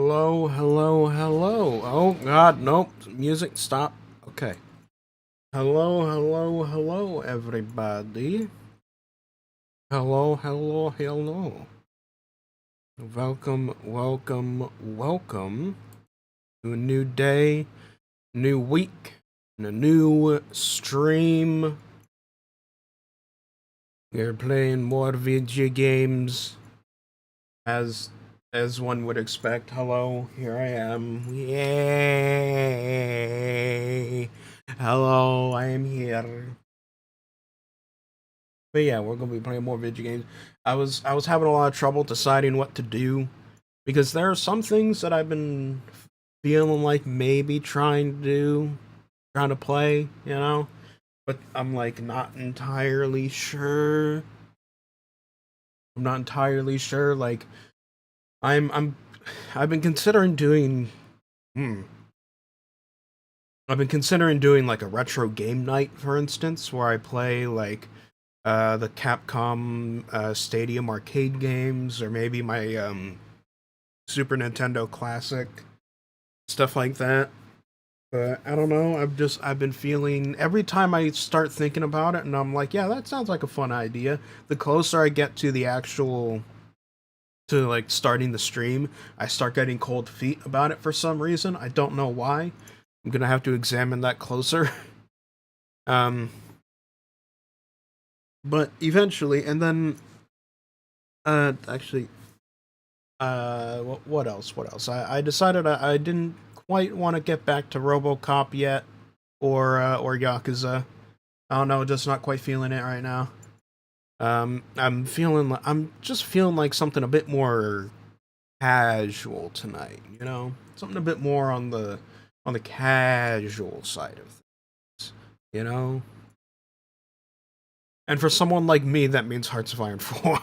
Hello, hello, hello. Oh god, nope. Music, stop. Okay. Hello, hello, hello, everybody. Hello, hello, hello. Welcome, welcome, welcome to a new day, new week, and a new stream. We're playing more video games as one would expect. Hello, here I am. Yay! Hello, I am here. But yeah, we're gonna be playing more video games. I was having a lot of trouble deciding what to do because there are some things that I've been feeling like maybe trying to play, but I'm like not entirely sure. I'm not entirely sure. Like I'm I've been considering doing hmm. I've been considering doing like a retro game night, for instance, where I play like the Capcom Stadium arcade games, or maybe my Super Nintendo Classic stuff like that. But I don't know. I've been feeling every time I start thinking about it, and I'm like, yeah, that sounds like a fun idea. The closer I get to the actual to like starting the stream, I start getting cold feet about it for some reason. I don't know why. I'm gonna have to examine that closer. um, but eventually, and then actually, what else? What else? I decided I didn't quite want to get back to RoboCop yet, or Yakuza. I don't know, just not quite feeling it right now. I'm just feeling like something a bit more casual tonight. Something a bit more on the casual side of things. You know, and for someone like me, that means Hearts of Iron 4.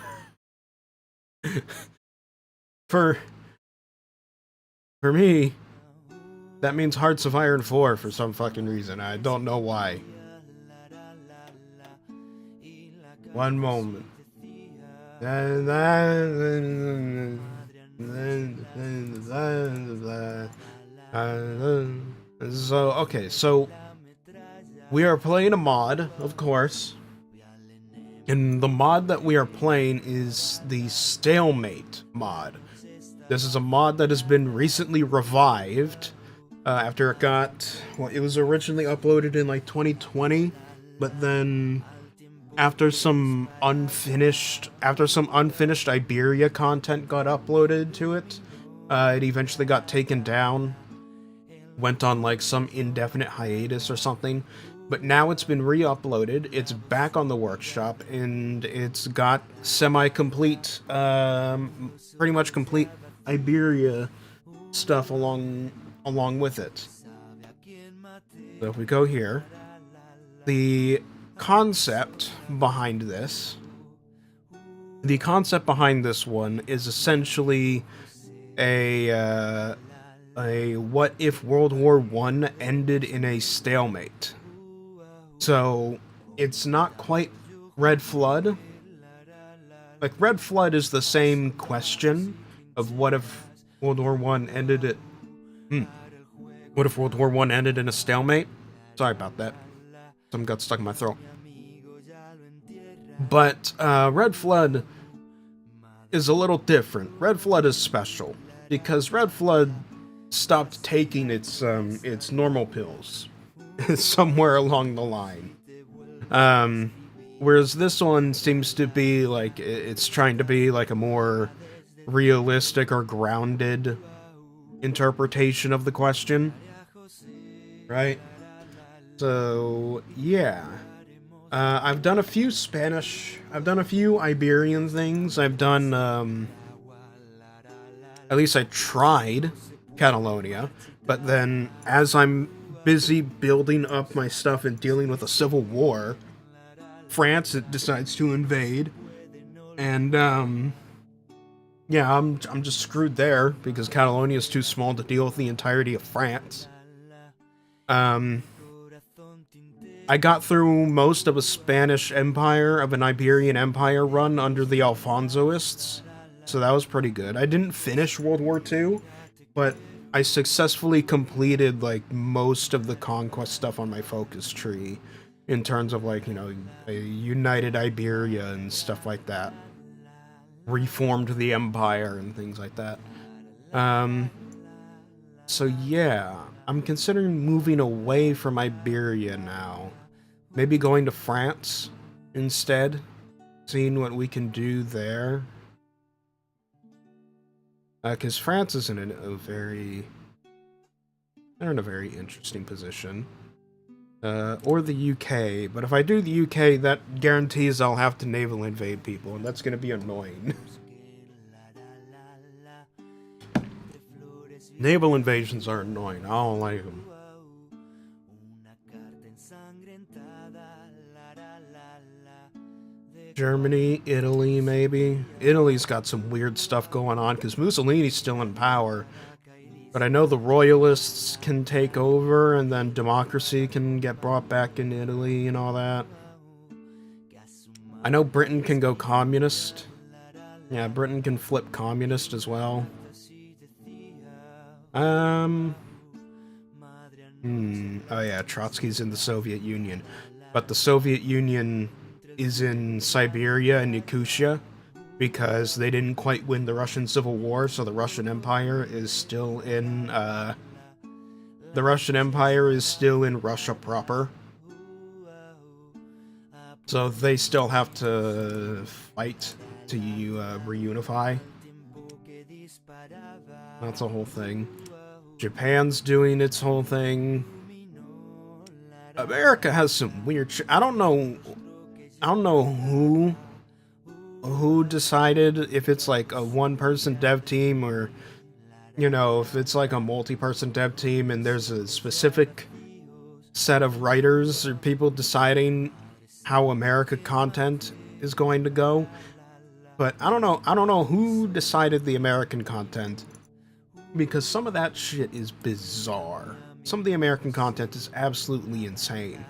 for for me, that means Hearts of Iron 4 for some fucking reason. I don't know why. One moment. So, okay, so we are playing a mod, of course. And the mod that we are playing is the Stalemate mod. This is a mod that has been recently revived after it got, well, it was originally uploaded in like 2020, but then after some unfinished Iberia content got uploaded to it, it eventually got taken down, went on like some indefinite hiatus or something. But now it's been re-uploaded, it's back on the workshop, and it's got semi-complete, pretty much complete Iberia stuff along with it. So if we go here, the concept behind this one is essentially a what if World War I ended in a stalemate. So it's not quite Red Flood. Like, Red Flood is the same question of what if World War I ended at what if World War I ended in a stalemate? Sorry about that. Something got stuck in my throat. But Red Flood is a little different. Red Flood is special because Red Flood stopped taking its normal pills somewhere along the line. Whereas this one seems to be like it's trying to be like a more realistic or grounded interpretation of the question, right? So yeah, I've done a few Iberian things. I've done at least I tried Catalonia, but then as I'm busy building up my stuff and dealing with a civil war, France decides to invade, and yeah, I'm just screwed there because Catalonia is too small to deal with the entirety of France. I got through most of an Iberian Empire run under the Alfonsoists, so that was pretty good. I didn't finish World War II, but I successfully completed like most of the conquest stuff on my focus tree in terms of like, you know, a united Iberia and stuff like that. Reformed the empire and things like that. Um so yeah, I'm considering moving away from Iberia now. Maybe going to France instead, seeing what we can do there. Because France is in they're in a very interesting position. Or the UK, but if I do the UK, that guarantees I'll have to naval invade people, and that's gonna be annoying. Naval invasions are annoying, I don't like them. Germany, Italy, maybe? Italy's got some weird stuff going on, because Mussolini's still in power, but I know the royalists can take over, and then democracy can get brought back in Italy and all that. I know Britain can go communist. Yeah, Britain can flip communist as well. Oh yeah, Trotsky's in the Soviet Union. But the Soviet Union is in Siberia and Yakutia because they didn't quite win the Russian Civil War, so the Russian Empire is still in, Russia proper. So they still have to fight to reunify. That's a whole thing. Japan's doing its whole thing. America has some weird shit. I don't know who decided if it's like a one-person dev team or, you know, if it's like a multi-person dev team and there's a specific set of writers or people deciding how America content is going to go. But I don't know who decided the American content, because some of that shit is bizarre. Some of the American content is absolutely insane.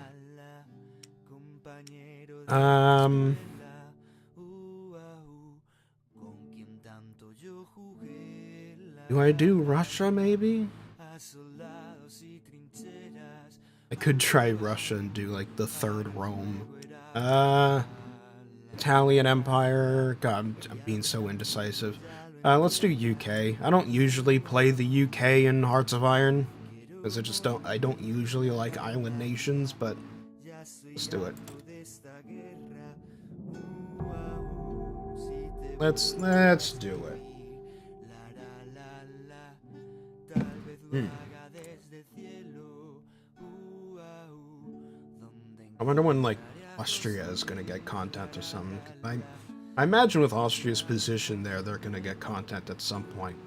Do I do Russia, maybe? I could try Russia and do, like, the third Rome. Italian Empire. God, I'm being so indecisive. Let's do UK. I don't usually play the UK in Hearts of Iron, because I don't usually like island nations, but let's do it. Let's do it. I wonder when, like, Austria is gonna get content or something. I imagine with Austria's position there, they're gonna get content at some point.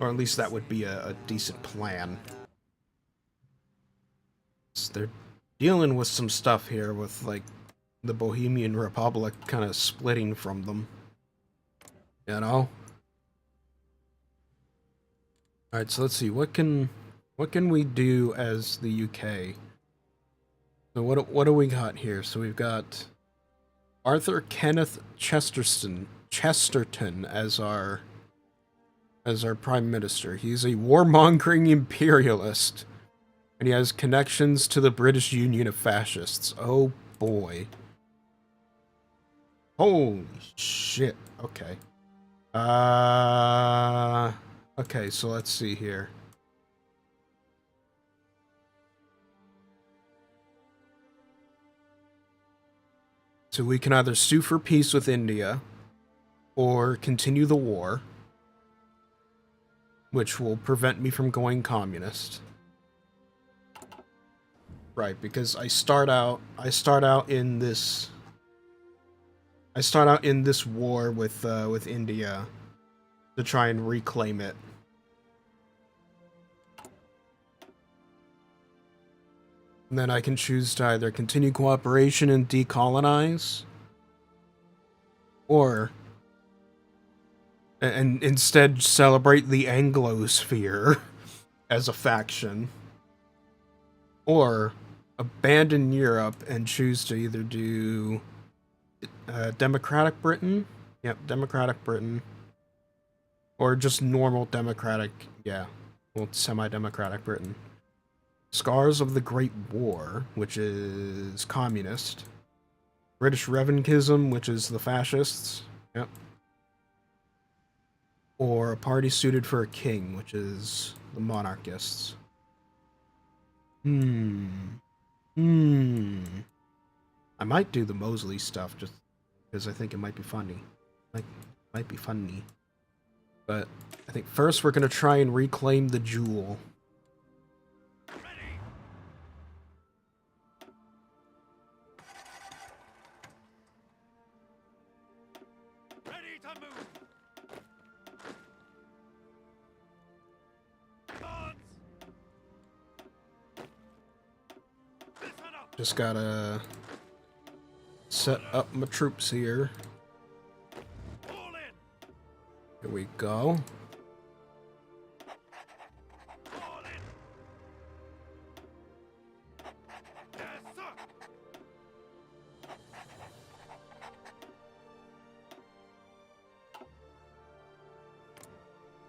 Or at least that would be a decent plan. So they're dealing with some stuff here with, like, the Bohemian Republic kind of splitting from them. You know? Alright, so let's see, what can we do as the UK? So what do we got here? So we've got Arthur Kenneth Chesterton as our prime minister. He's a warmongering imperialist, and he has connections to the British Union of Fascists. Oh boy. Holy shit. Okay. Okay, so let's see here. So we can either sue for peace with India or continue the war, which will prevent me from going communist. Right, because I start out in this war with India to try and reclaim it. And then I can choose to either continue cooperation and decolonize, or and instead celebrate the Anglosphere as a faction, or abandon Europe and choose to either do Democratic Britain, yep, Democratic Britain, Or just normal democratic, yeah, well, semi-democratic Britain. Scars of the Great War, which is communist. British Revanchism, which is the fascists. Yep. Or a party suited for a king, which is the monarchists. Hmm. I might do the Mosley stuff just because I think it might be funny. Might be funny. But I think first we're gonna try and reclaim the jewel. Ready to move. Just gotta set up my troops here. Here we go.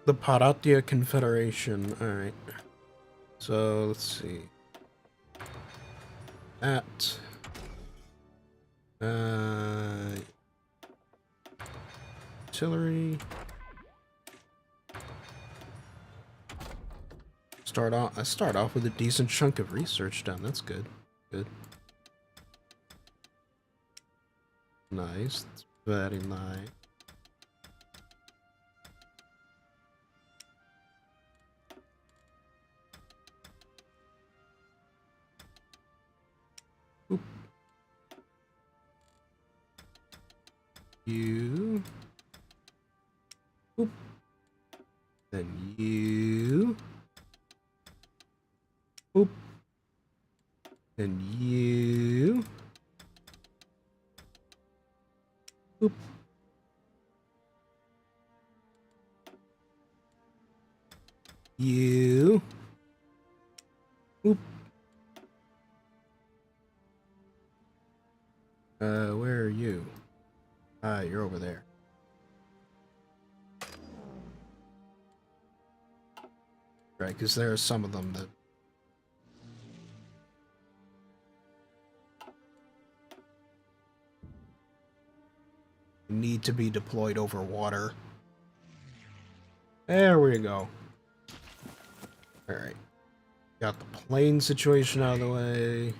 The Paratia Confederation. Alright. So, let's see. That. Artillery. I start off with a decent chunk of research done. That's good. Good. Nice. That's very nice. Oop. You. Oop. Then you. Oop. Then you. Oop. You. Oop. Where are you? Ah, you're over there. Right, because there are some of them that need to be deployed over water. There we go. Alright. Got the plane situation out of the way.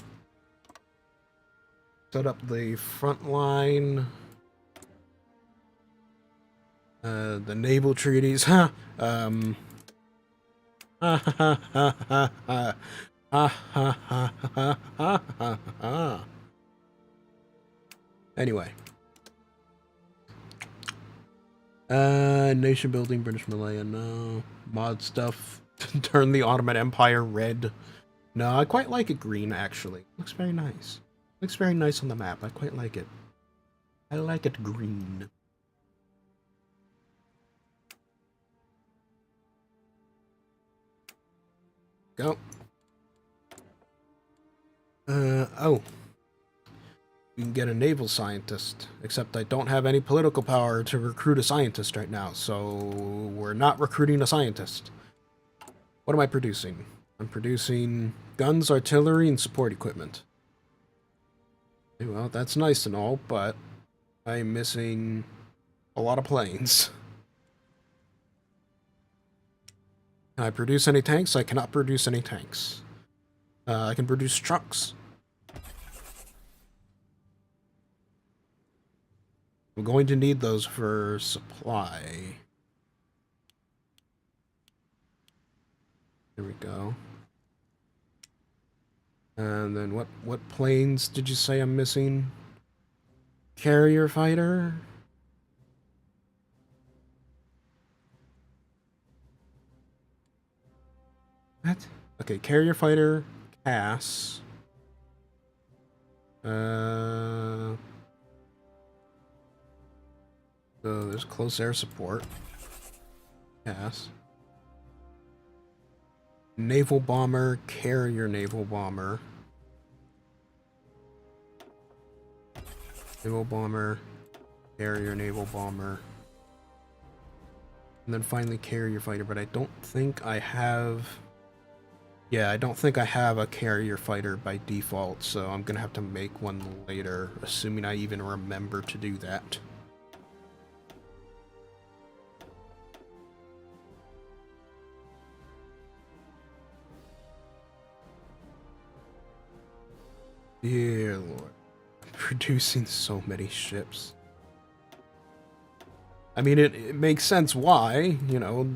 Set up the front line. The naval treaties. Huh. Ha ha ha ha ha. Ha ha ha ha ha ha ha. Anyway. Nation building, British Malaya, no. Mod stuff. Turn the Ottoman Empire red. No, I quite like it green, actually. Looks very nice. Looks very nice on the map. I quite like it. I like it green. Go. Oh. We can get a naval scientist, except I don't have any political power to recruit a scientist right now, so we're not recruiting a scientist. What am I producing? I'm producing guns, artillery, and support equipment. Okay, well, that's nice and all, but I'm missing a lot of planes. Can I produce any tanks? I cannot produce any tanks. I can produce trucks. I'm going to need those for supply. There we go. And then what planes did you say I'm missing? Carrier fighter? What? Okay, carrier fighter, Cass. So there's close air support. Cass. Naval bomber, carrier naval bomber. Naval bomber, carrier naval bomber. And then finally carrier fighter, but I don't think I have... Yeah, I don't think I have a carrier fighter by default, so I'm gonna have to make one later, assuming I even remember to do that. Dear Lord. Producing so many ships. I mean, it makes sense why, you know,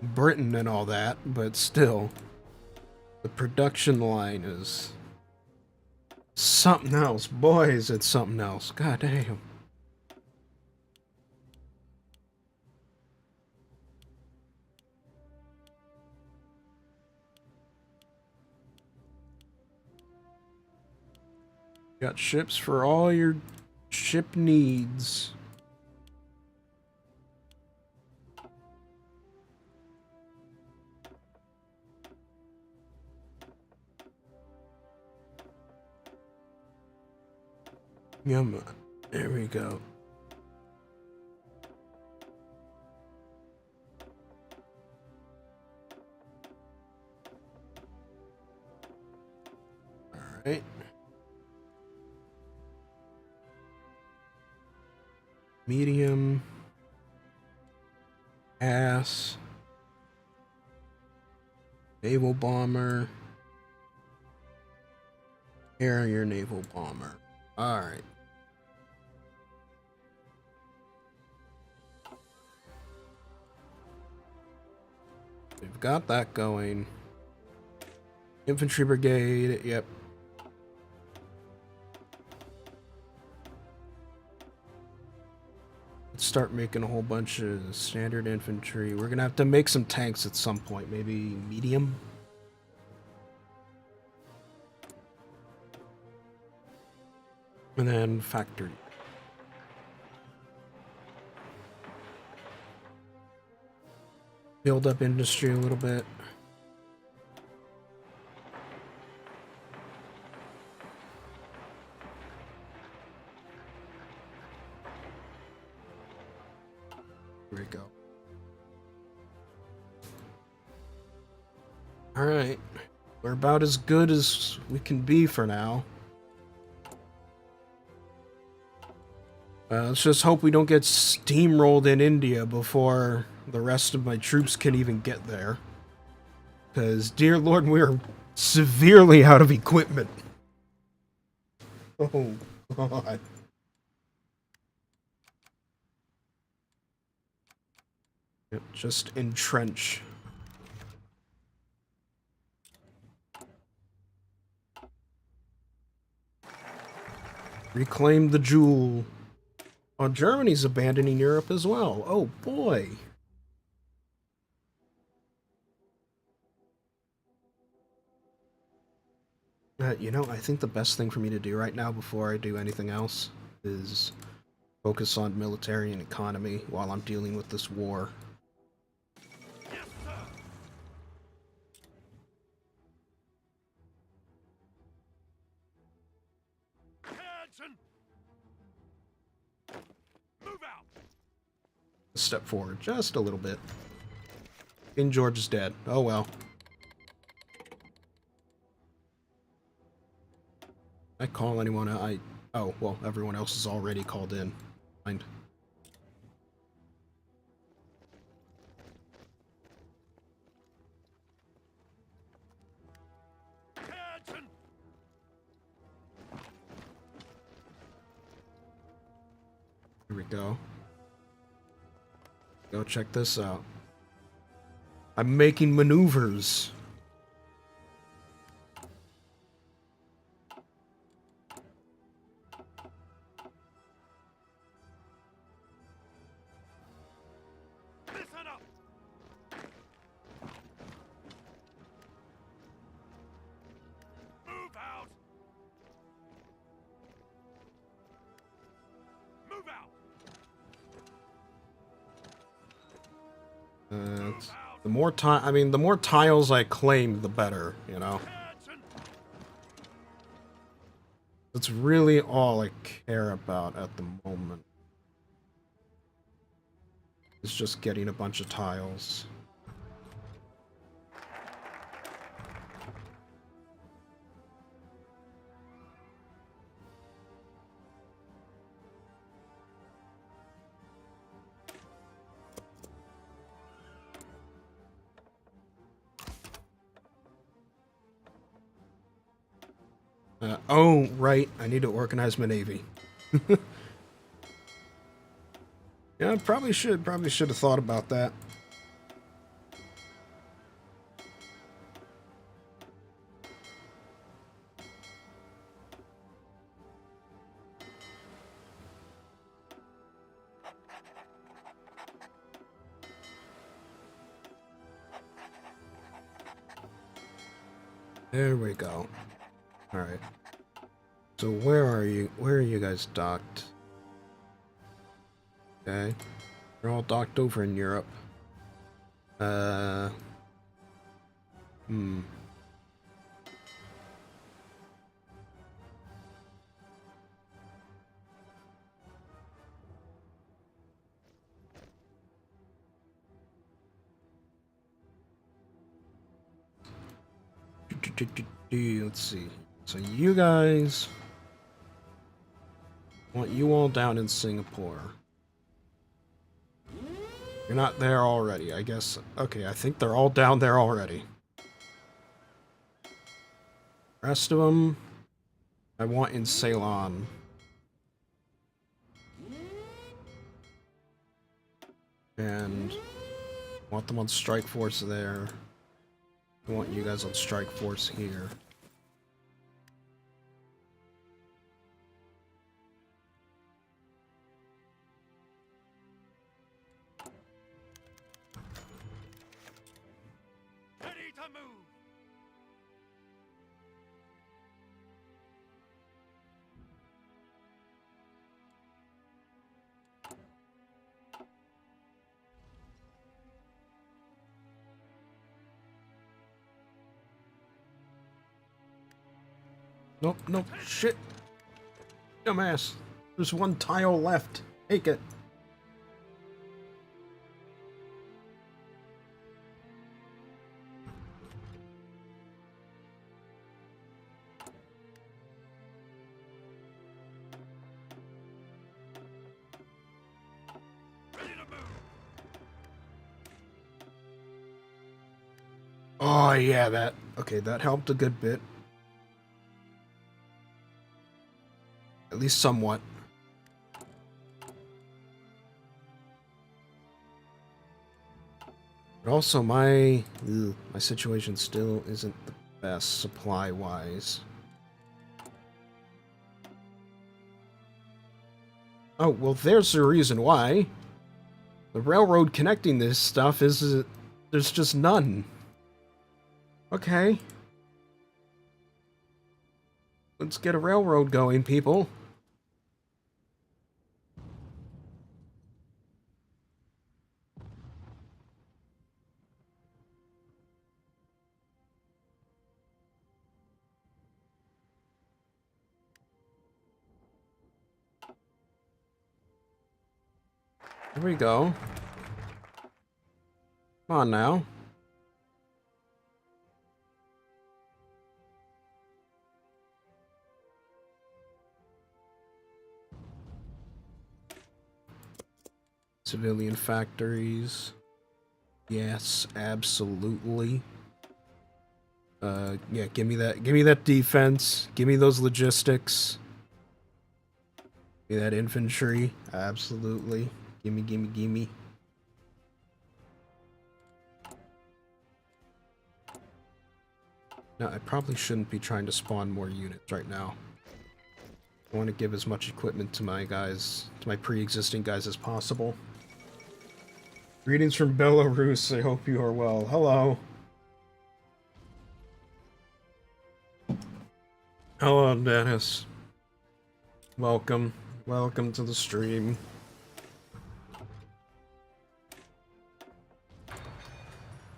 Britain and all that, but still, the production line is something else. Boy, is it something else. God damn. Got ships for all your ship needs. Come on. There we go. Alright. Medium. Ass. Naval bomber. Carrier naval bomber. Alright. We've got that going. Infantry brigade, yep. Let's start making a whole bunch of standard infantry. We're gonna have to make some tanks at some point, maybe medium. And then factory. Build up industry a little bit. Here we go. Alright. We're about as good as we can be for now. Let's just hope we don't get steamrolled in India before the rest of my troops can even get there. Because, dear Lord, we are severely out of equipment. Oh, God. Yep, just entrench. Reclaim the jewel. Oh, Germany's abandoning Europe as well. Oh, boy. You know, I think the best thing for me to do right now before I do anything else is focus on military and economy while I'm dealing with this war. Yes, sir. Attention. Move out. Step forward just a little bit. King George is dead. Oh well. I call anyone oh, well, everyone else is already called in. Mind. Attention. Here we go. Go check this out. I'm making maneuvers. Listen up. Move out. Move out. The more time, I mean, the more tiles I claim, the better, you know? Attention. That's really all I care about at the moment. is just getting a bunch of tiles. Oh, right. I need to organize my navy. Yeah, probably should have thought about that. There we go. Alright. So where are you? Where are you guys docked? Okay. They're all docked over in Europe. Hmm. Let's see. So you guys... want you all down in Singapore. You're not there already, I guess. Okay, I think they're all down there already. Rest of them, I want in Ceylon. And want them on Strike Force there. I want you guys on Strike Force here. Ready to move. Nope, nope, shit. Dumbass. There's one tile left. Take it. Ready to move. Oh, yeah, that... okay, that helped a good bit. At least somewhat. But also, my situation still isn't the best supply-wise. Oh, well, there's the reason why. The railroad connecting this stuff is... there's just none. Okay. Let's get a railroad going, people. Here we go. Come on now. Civilian factories. Yes, absolutely. Yeah, give me that defense. Give me those logistics. Give me that infantry. Absolutely. Gimme, gimme, gimme. No, I probably shouldn't be trying to spawn more units right now. I want to give as much equipment to my guys, to my pre-existing guys as possible. Greetings from Belarus, I hope you are well. Hello. Hello, Dennis. Welcome. Welcome to the stream.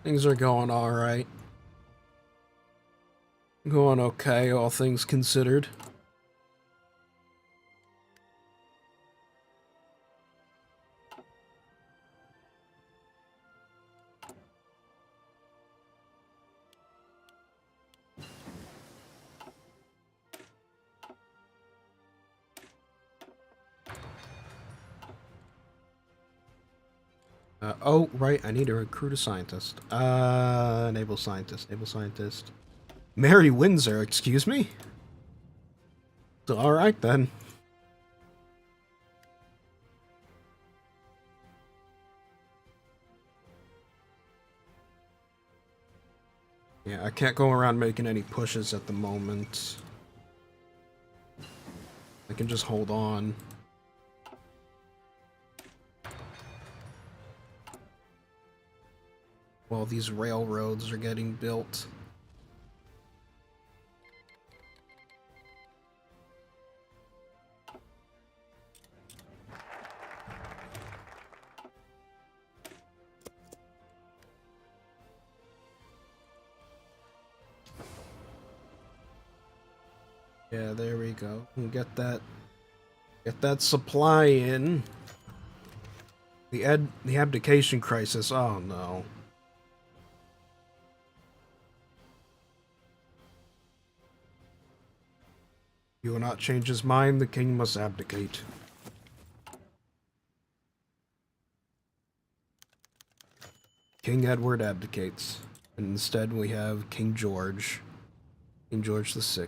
Things are going alright. Going okay, all things considered. Oh, right, I need to recruit a scientist. Naval scientist, naval scientist. Mary Windsor, excuse me? Alright then. Yeah, I can't go around making any pushes at the moment. I can just hold on. While these railroads are getting built. Yeah, there we go. We'll get that supply in. The abdication crisis. Oh no. He will not change his mind. The king must abdicate. King Edward abdicates. And instead we have King George. King George VI.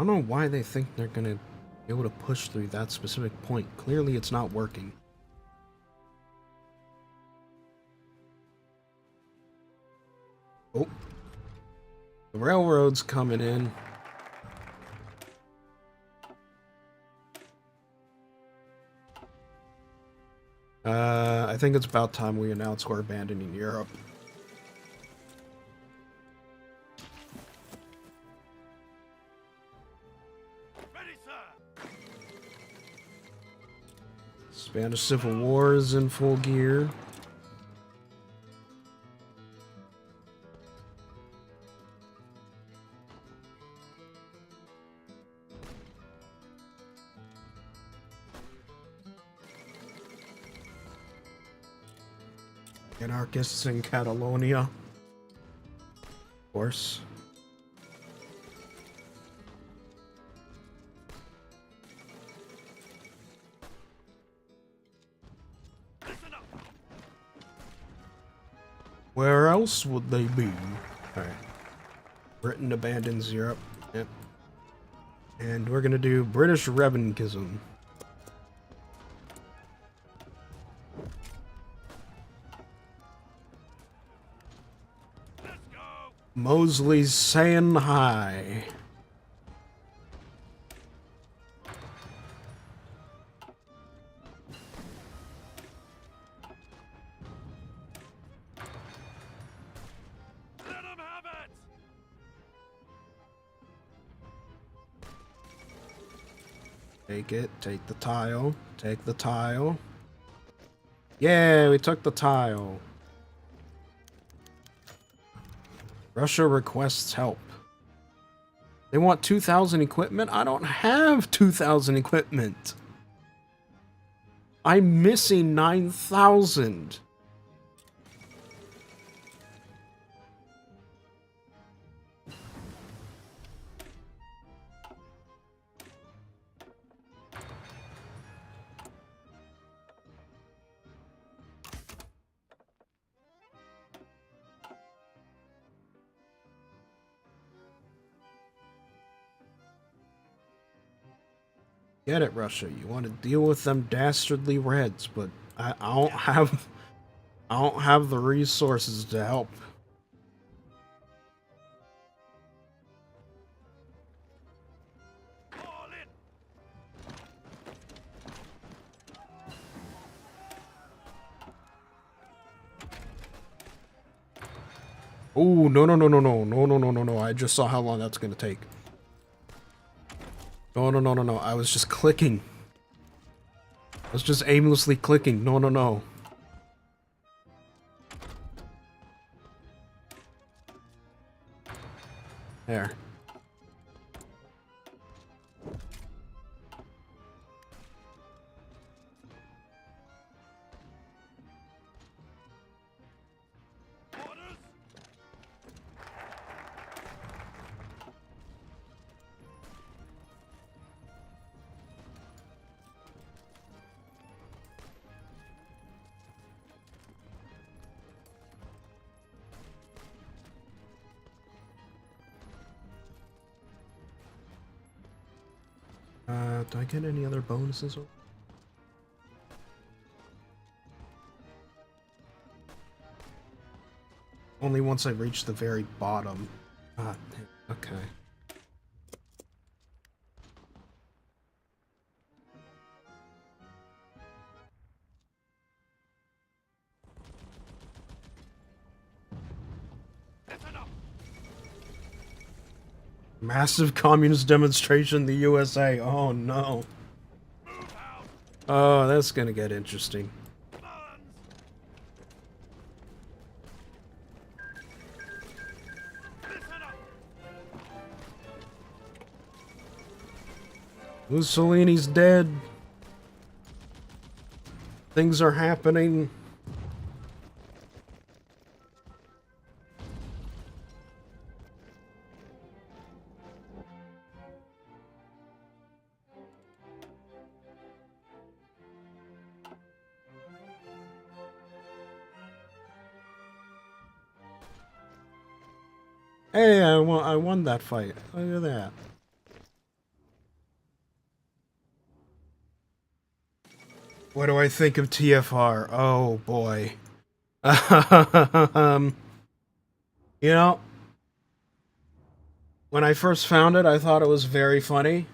I don't know why they think they're gonna be able to push through that specific point. Clearly it's not working. Oh. The railroad's coming in. I think it's about time we announce we're abandoning Europe. Ready, sir. Spanish Civil War is in full gear. Anarchists in Catalonia. Of course. Listen up. Where else would they be? Alright. Britain abandons Europe. Yep. And we're gonna do British Revanchism. Let's go. Mosley's saying hi. Let 'em have it. Take it. Take the tile. Take the tile. Yeah, we took the tile. Russia requests help. They want 2,000 equipment? I don't have 2,000 equipment. I'm missing 9,000. Get it, Russia. You want to deal with them dastardly Reds, but I don't have the resources to help. All in. Oh, no, no, no, no, no, no, no, no, no, no. I just saw how long that's going to take. No, no, no, no, no. I was just clicking. I was just aimlessly clicking. No, no, no. There. Orders. Do I get any other bonuses? Only once I reach the very bottom. Ah, okay. Listen up. Massive communist demonstration in the USA. Oh no. Move out. Oh, that's gonna get interesting. Guns. Listen up. Mussolini's dead. Things are happening. Hey, I won that fight. Look at that. What do I think of TFR? Oh boy. You know, when I first found it, I thought it was very funny.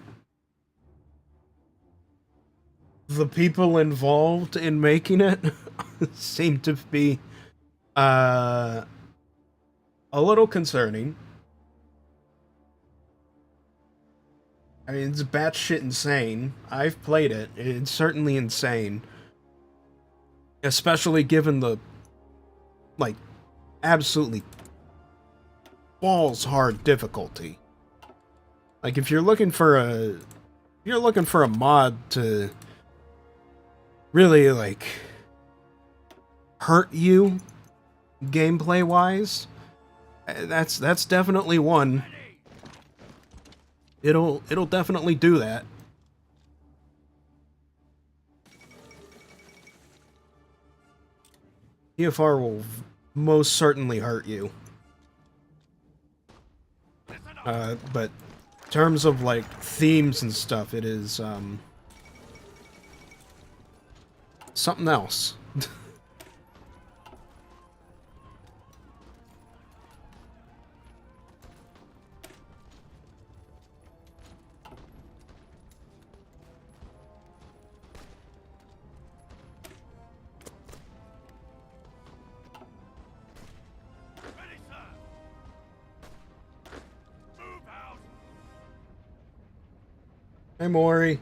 The people involved in making it seem to be a little concerning. I mean, it's batshit insane. I've played it. It's certainly insane. Especially given the, like, absolutely balls hard difficulty. Like, if you're looking for a mod to really, like, hurt you gameplay wise, that's definitely one. It'll definitely do that. TFR will most certainly hurt you. But in terms of like themes and stuff, it is something else. Ready, sir. Move out. Hey, Maury.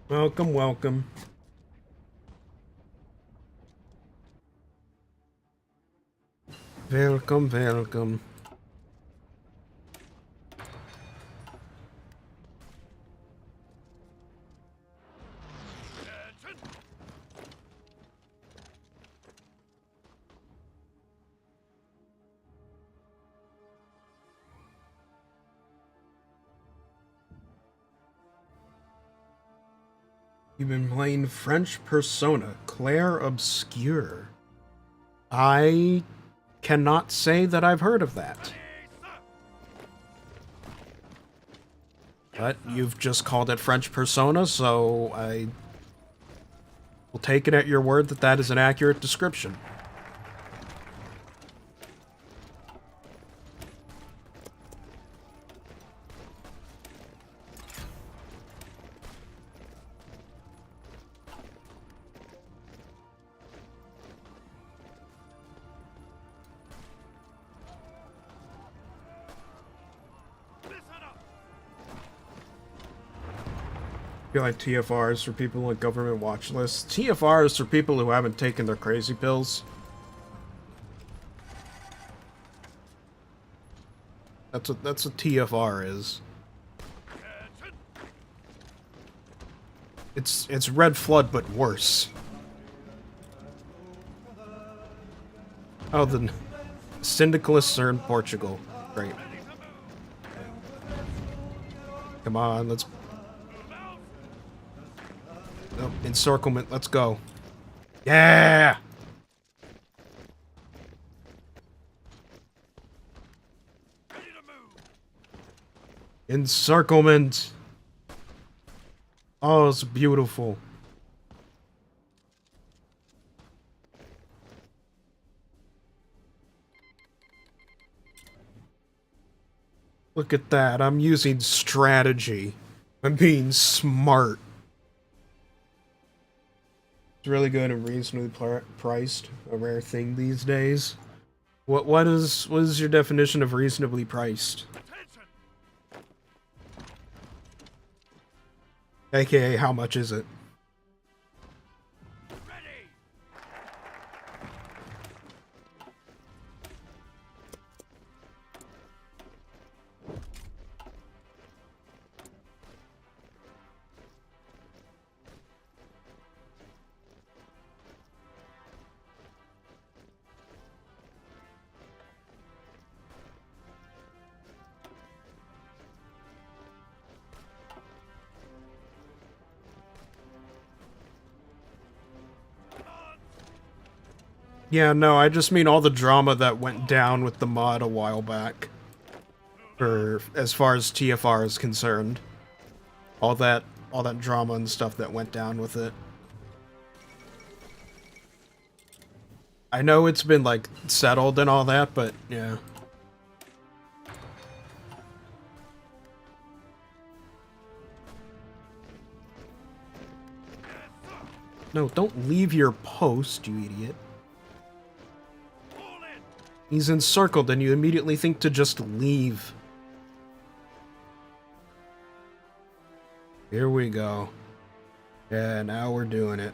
Welcome, welcome. Welcome, welcome. Attention. You've been playing French Persona, Claire Obscure. I cannot say that I've heard of that. Ready, sir. But you've just called it French Persona, so I will take it at your word that that is an accurate description. Listen up. I feel like TFR is for people on government watch lists. TFR is for people who haven't taken their crazy pills. That's what TFR is. Attention. It's Red Flood but worse. Oh, the syndicalists are in Portugal. Great. Come on, let's. Oh, encirclement. Let's go. Yeah. Ready to move. Encirclement. Oh, it's beautiful. Look at that. I'm using strategy. I'm being smart. It's really good and reasonably priced. A rare thing these days. What is your definition of reasonably priced? Attention. AKA, how much is it? Ready. Yeah, no, I just mean all the drama that went down with the mod a while back. For as far as TFR is concerned. All that drama and stuff that went down with it. I know it's been like settled and all that, but yeah. No, don't leave your post, you idiot. Fall in. He's encircled and you immediately think to just leave. Here we go. Yeah, now we're doing it.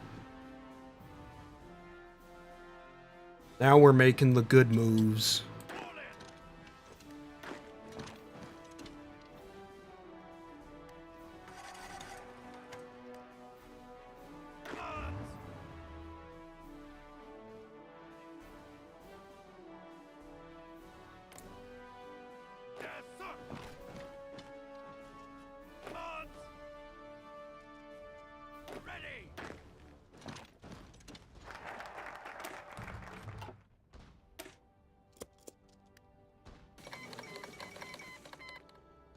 Now we're making the good moves. Fall in. Guards. Yes, sir. Guards. Ready.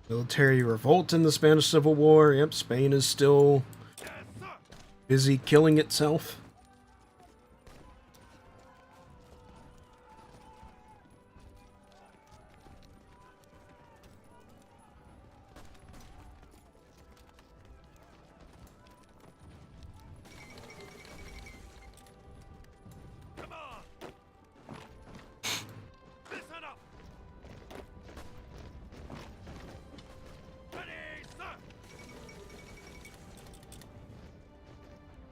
Military revolt in the Spanish Civil War. Yep, Spain is still Yes, sir. busy killing itself. Come on. Listen up. Ready, sir.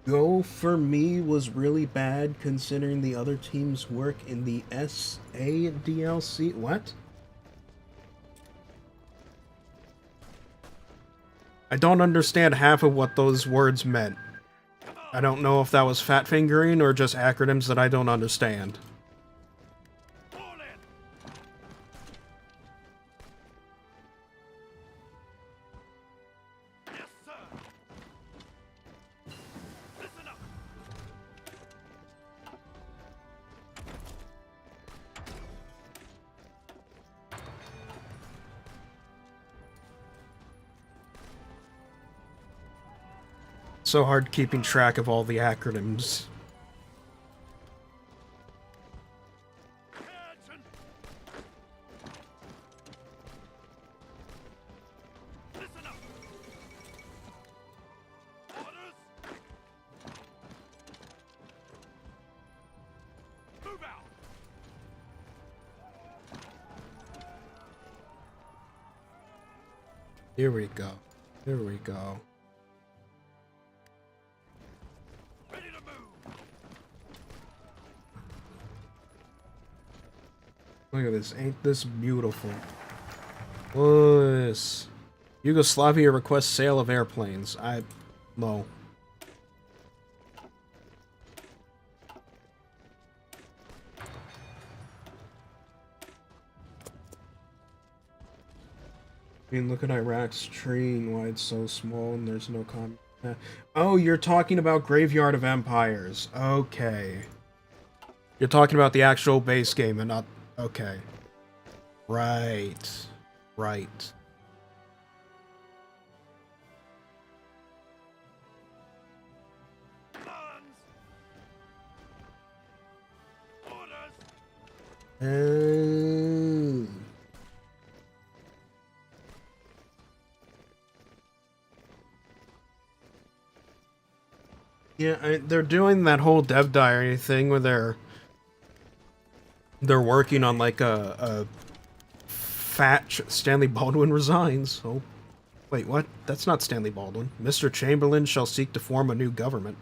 Go for me was really bad considering the other team's work in the SA DLC. What? I don't understand half of what those words meant. I don't know if that was fat fingering or just acronyms that I don't understand. Fall in. Yes, sir. Listen up. So hard keeping track of all the acronyms. Attention. Listen up. Orders. Move out. Here we go. Here we go. Ready to move. Look at this. Ain't this beautiful? Was Yugoslavia requests sale of airplanes. No. I mean, look at Iraq's tree and why it's so small and there's no Oh, you're talking about Graveyard of Empires. Okay. You're talking about the actual base game and not... Okay. Right. Right. Commands. Orders. Oh. Yeah, they're doing that whole dev diary thing where they're working on like a fat Stanley Baldwin resigns. Oh, wait, what? That's not Stanley Baldwin. Mr. Chamberlain shall seek to form a new government.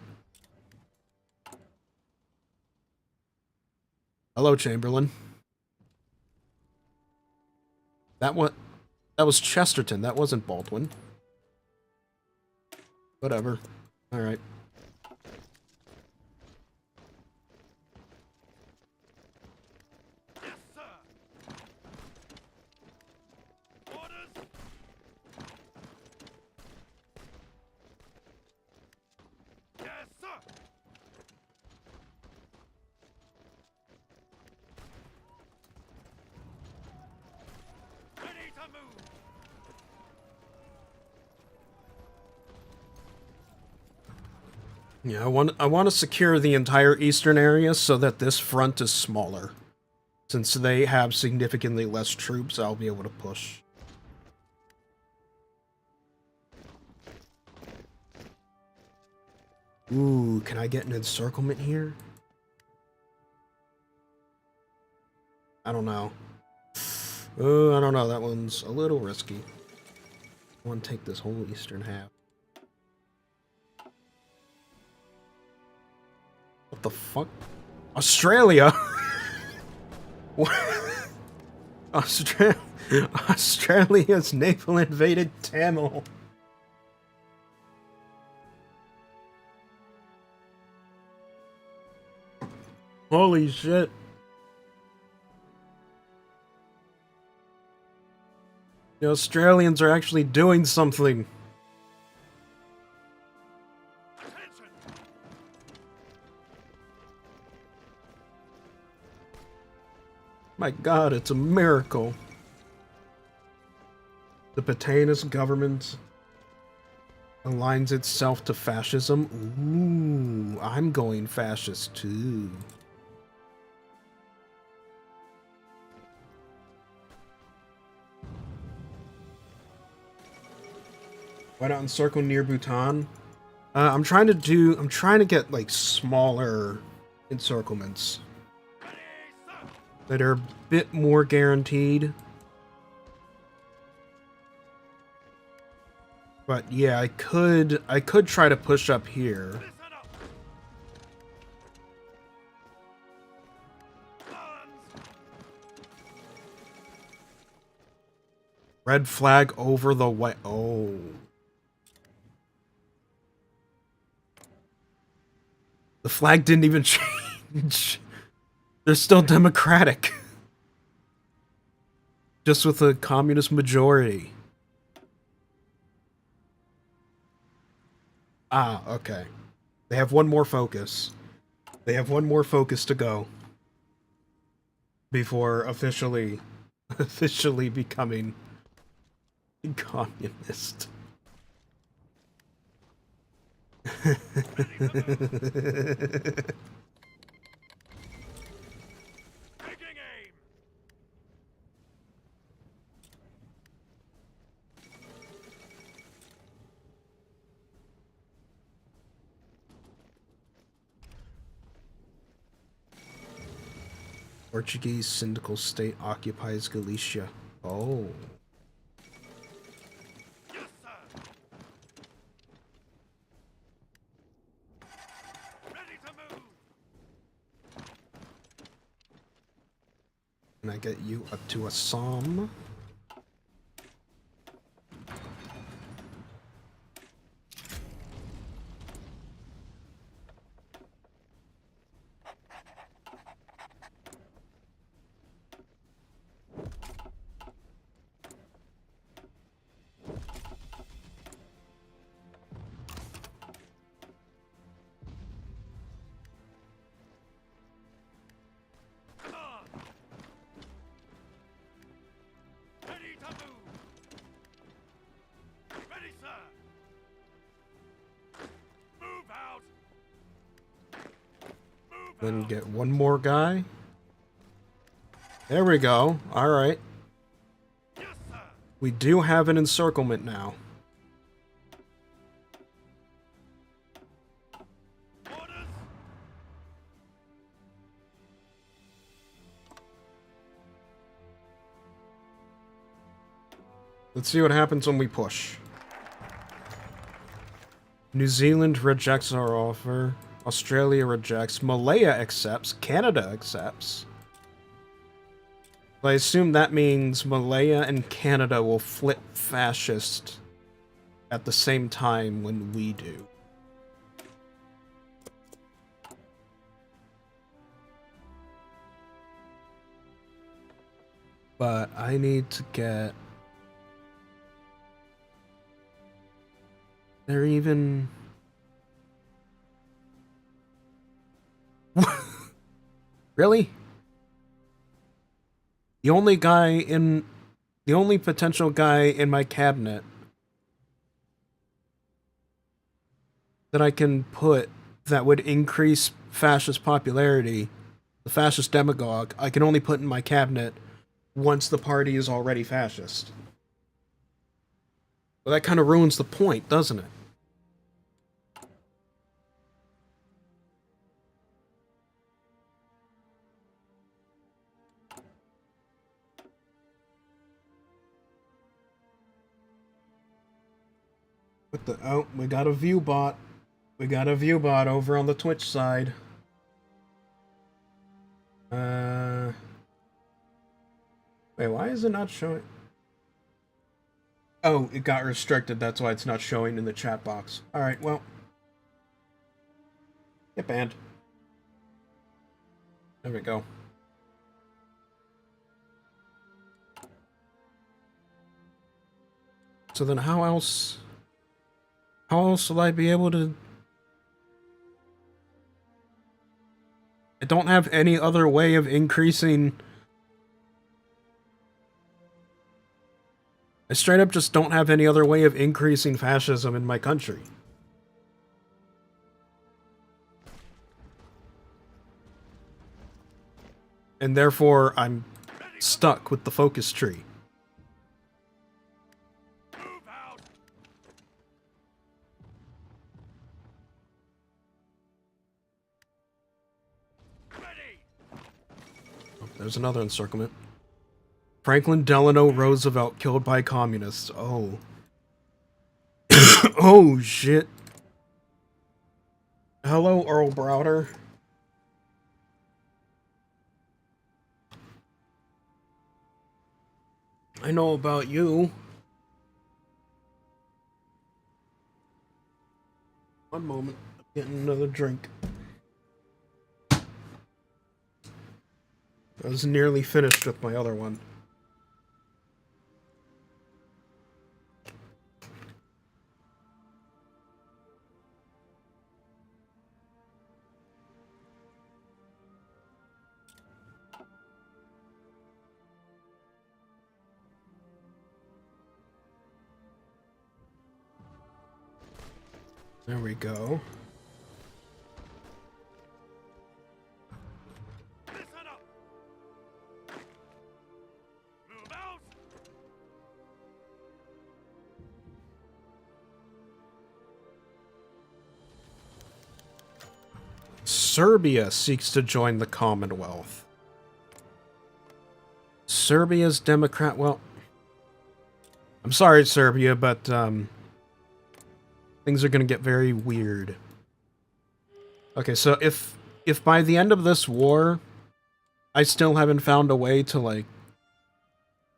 Hello, Chamberlain. That was Chesterton. That wasn't Baldwin. Whatever. All right. Yes, sir. Orders. Yes, sir. Ready to move. Yeah, I want to secure the entire eastern area so that this front is smaller. Since they have significantly less troops, I'll be able to push. Ooh, can I get an encirclement here? I don't know. I don't know. That one's a little risky. I want to take this whole eastern half. What the fuck? Australia? What? Australia's naval invaded Tamil. Holy shit. The Australians are actually doing something. Attention. My god, it's a miracle. The Patanist government aligns itself to fascism. Ooh, I'm going fascist too. Why not encircle near Bhutan? I'm trying to get like smaller encirclements Ready, sir. that are a bit more guaranteed. But yeah, I could try to push up here. Listen up. Commands. Red flag over the white. Oh. The flag didn't even change. They're still democratic. Just with a communist majority. Ah, okay. They have one more focus. They have one more focus to go. Before officially becoming communist. Taking aim. Portuguese syndical state occupies Galicia. Oh. Yes, sir. Ready to move. Can I get you up to Assam? Then get one more guy. There we go. Alright. Yes, sir. We do have an encirclement now. Orders. Let's see what happens when we push. New Zealand rejects our offer. Australia rejects. Malaya accepts. Canada accepts. I assume that means Malaya and Canada will flip fascist at the same time when we do. But I need to get... They're even... Really? The only potential guy in my cabinet that I can put that would increase fascist popularity, the fascist demagogue, I can only put in my cabinet once the party is already fascist. Well, that kind of ruins the point, doesn't it? What the? Oh, we got a view bot. We got a view bot over on the Twitch side. Wait, why is it not showing? Oh, it got restricted. That's why it's not showing in the chat box. Alright, well. Get banned. There we go. So then how else will I be able to... I don't have any other way of increasing... I straight up just don't have any other way of increasing fascism in my country. And therefore, I'm stuck with the focus tree. Move out. Ready. Oh, there's another encirclement. Franklin Delano Roosevelt killed by communists. Oh. Oh, shit. Hello, Earl Browder. I know about you. One moment. I'm getting another drink. I was nearly finished with my other one. There we go. Listen up. Move out. Serbia seeks to join the Commonwealth. Serbia's Democrat... Well, I'm sorry, Serbia, but, things are gonna get very weird. Okay, so if by the end of this war, I still haven't found a way to, like,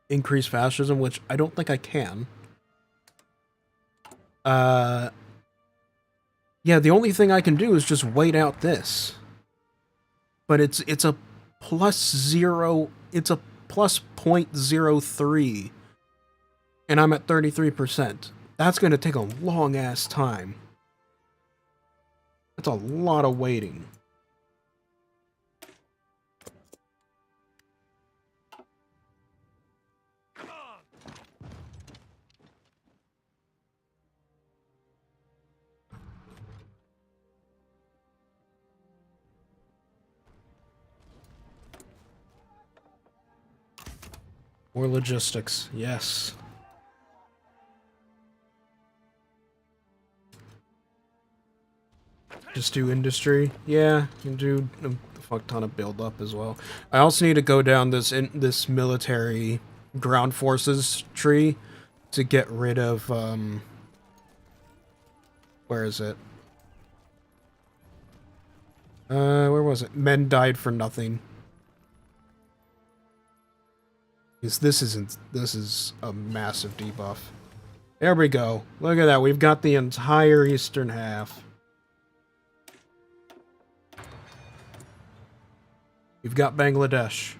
increase fascism, which I don't think I can. Yeah, the only thing I can do is just wait out this. But it's a plus zero, it's a plus 0.03, and I'm at 33%. That's gonna take a long-ass time. That's a lot of waiting. Come on. More logistics, yes. Just do industry. Yeah, you can do a fuck ton of build up as well. I also need to go down this military ground forces tree to get rid of where is it? Where was it? Men died for nothing. Because this is a massive debuff. There we go. Look at that. We've got the entire eastern half. We've got Bangladesh.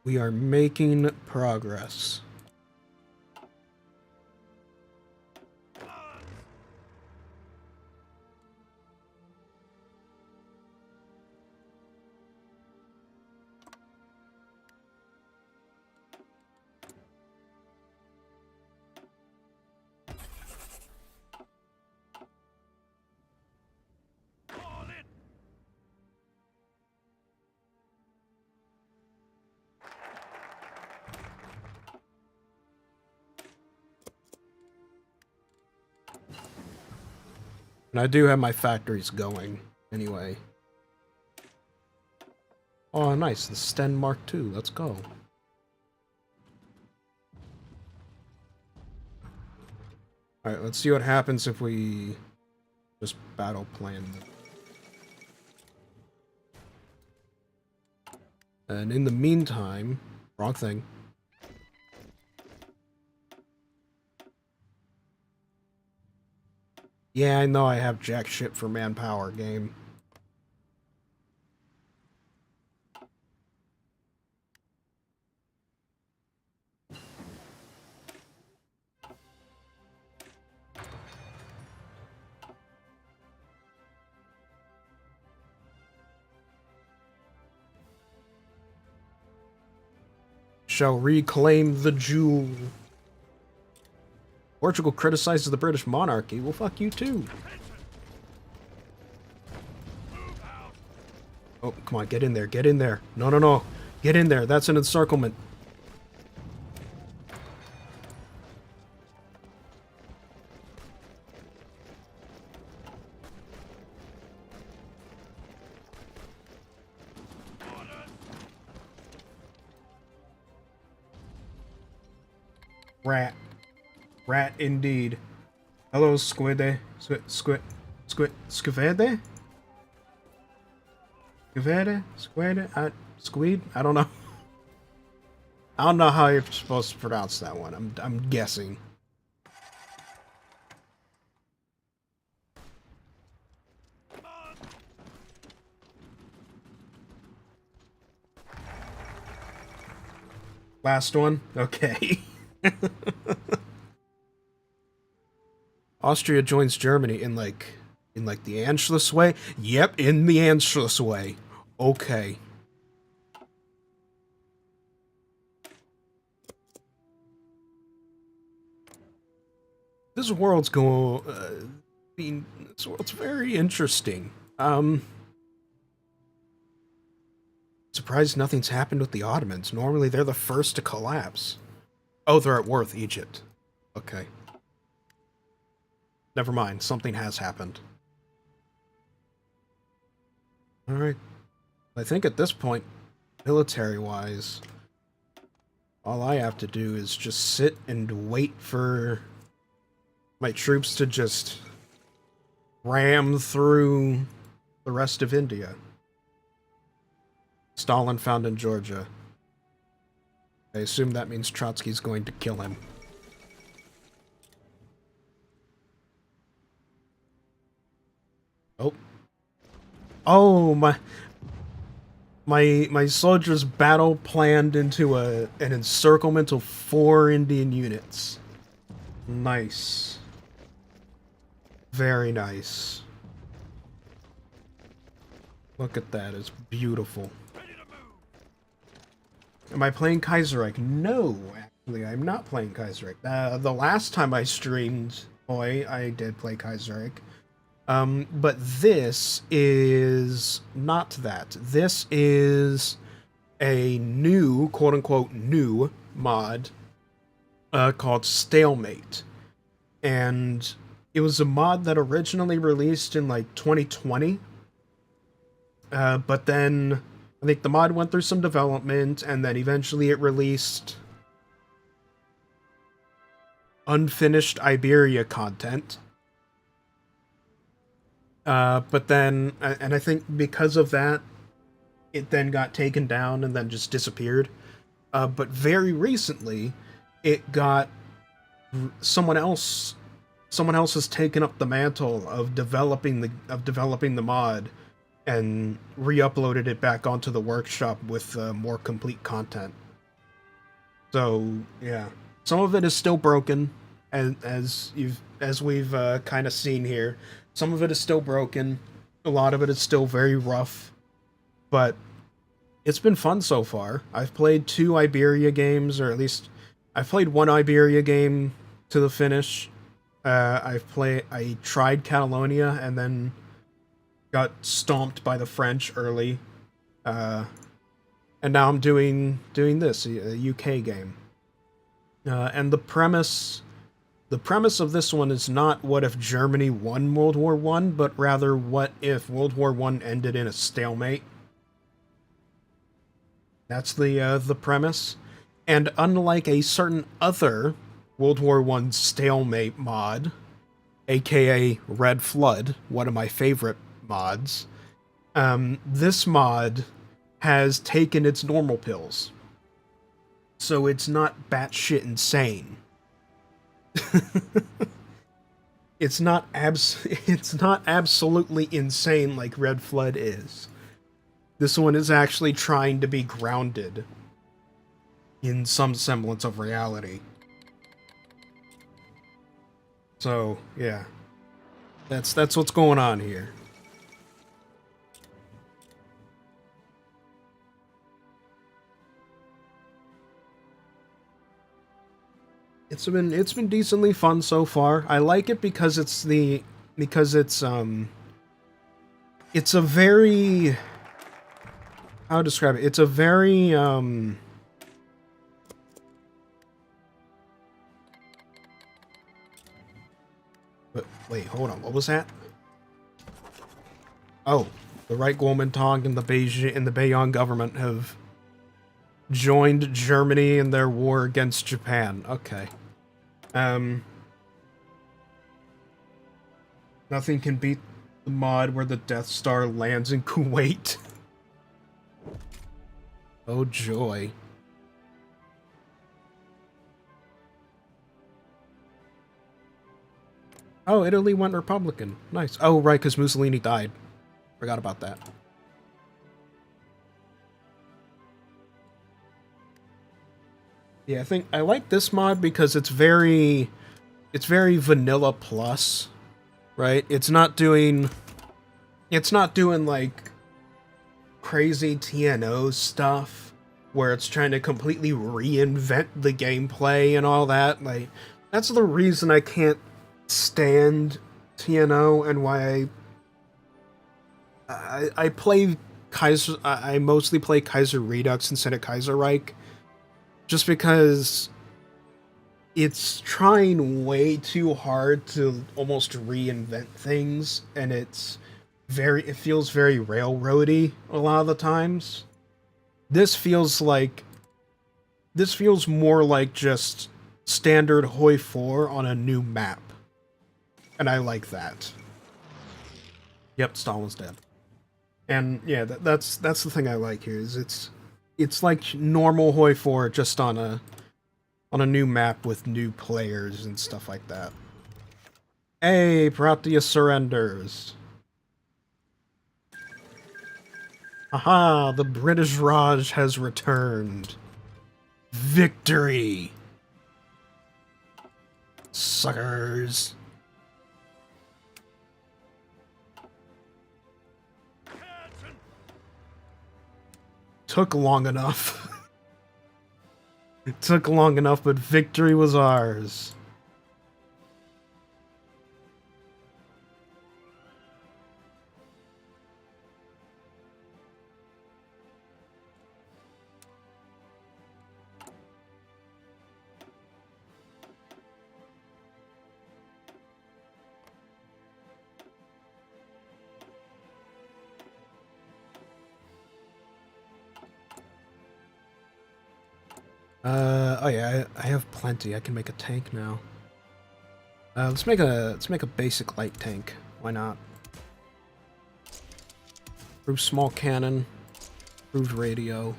We are making progress. All in. And I do have my factories going, anyway. Oh, nice. The Sten Mark II. Let's go. Alright, let's see what happens if we just battle plan them. And in the meantime... Wrong thing. Yeah, I know I have jack shit for manpower, game. Shall reclaim the jewel. Portugal criticizes the British monarchy. Well, fuck you too. Oh, come on, get in there, get in there. No, no, no. Get in there, that's an encirclement. Rat. Rat indeed. Hello, Squiddy. Squid. Squid. Squid? I don't know. I don't know how you're supposed to pronounce that one. I'm guessing. Last one? Okay. Austria joins Germany in like the Anschluss way? Yep, in the Anschluss way. Okay. This world's this world's very interesting. Surprised nothing's happened with the Ottomans. Normally they're the first to collapse. Oh, they're at Worth, Egypt. Okay. Never mind, something has happened. Alright. I think at this point, military-wise, all I have to do is just sit and wait for my troops to just ram through the rest of India. Stalin found in Georgia. I assume that means Trotsky's going to kill him. Oh. Oh, my soldiers battle planned into an encirclement of 4 Indian units. Nice. Very nice. Look at that, it's beautiful. Am I playing Kaiserreich? No, actually, I'm not playing Kaiserreich. The last time I streamed HOI, I did play Kaiserreich. But this is not that. This is a new, quote unquote, new mod called Stalemate. And it was a mod that originally released in like 2020. But then I think the mod went through some development, and then eventually it released unfinished Iberia content. But then, and I think because of that, it then got taken down and then just disappeared. But very recently, it got someone else. Someone else has taken up the mantle of developing the mod and re-uploaded it back onto the workshop with more complete content. So yeah, some of it is still broken, as we've kind of seen here. Some of it is still broken. A lot of it is still very rough, but it's been fun so far. I've played 2 Iberia games, or at least I've played 1 Iberia game to the finish. I tried Catalonia and then got stomped by the French early. Uh, and now I'm doing this, a UK game. And the premise of this one is not what if Germany won World War One, but rather what if World War One ended in a stalemate. That's the premise. And unlike a certain other World War One stalemate mod, aka Red Flood, one of my favorite mods, this mod has taken its normal pills. So it's not batshit insane. It's not absolutely insane like Red Flood is. This one is actually trying to be grounded in some semblance of reality. So, yeah. That's what's going on here. It's been decently fun so far. I like it because it's a very, how to describe it? It's a very but wait, hold on. What was that? Oh, the right Kuomintang and the Beijing government have joined Germany in their war against Japan. Okay. Um Nothing can beat the mod where the Death Star lands in Kuwait. Oh joy. Oh, Italy went Republican. Nice. Oh, right, because Mussolini died. Forgot about that. Yeah, I think I like this mod because it's very vanilla plus, right? It's not doing like crazy TNO stuff where it's trying to completely reinvent the gameplay and all that. Like that's the reason I can't stand TNO and why I play Kaiser. I mostly play Kaiser Redux instead of Kaiser Reich, just because it's trying way too hard to almost reinvent things, and it feels very railroady a lot of the times. This feels like this feels more like just standard HOI 4 on a new map, and I like that. Yep, Stalin's dead. And yeah, that's the thing I like here is it's like normal HOI 4 just on a new map with new players and stuff like that. Hey, Pratia surrenders. Haha, the British Raj has returned. Victory! Suckers. Curtain. Took long enough. It took long enough, but victory was ours. Oh yeah, I have plenty. I can make a tank now. Let's make a basic light tank. Why not? Improved small cannon, improved radio.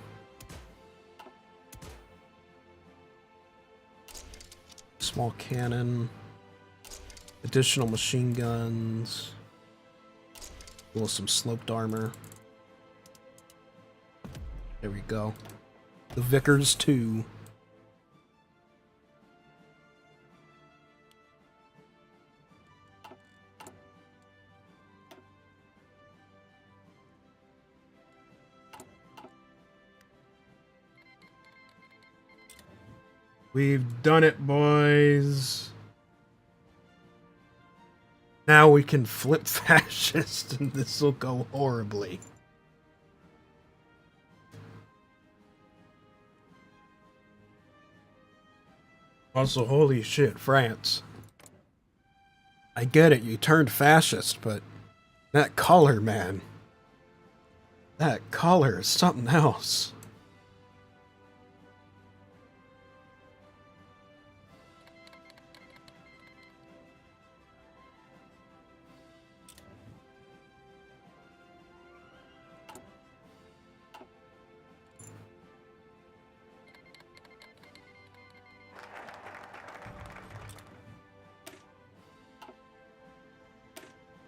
Small cannon, additional machine guns, some sloped armor. There we go. The Vickers 2. We've done it, boys. Now we can flip fascist, and this will go horribly. Also, holy shit, France. I get it, you turned fascist, but that color, man. That color is something else.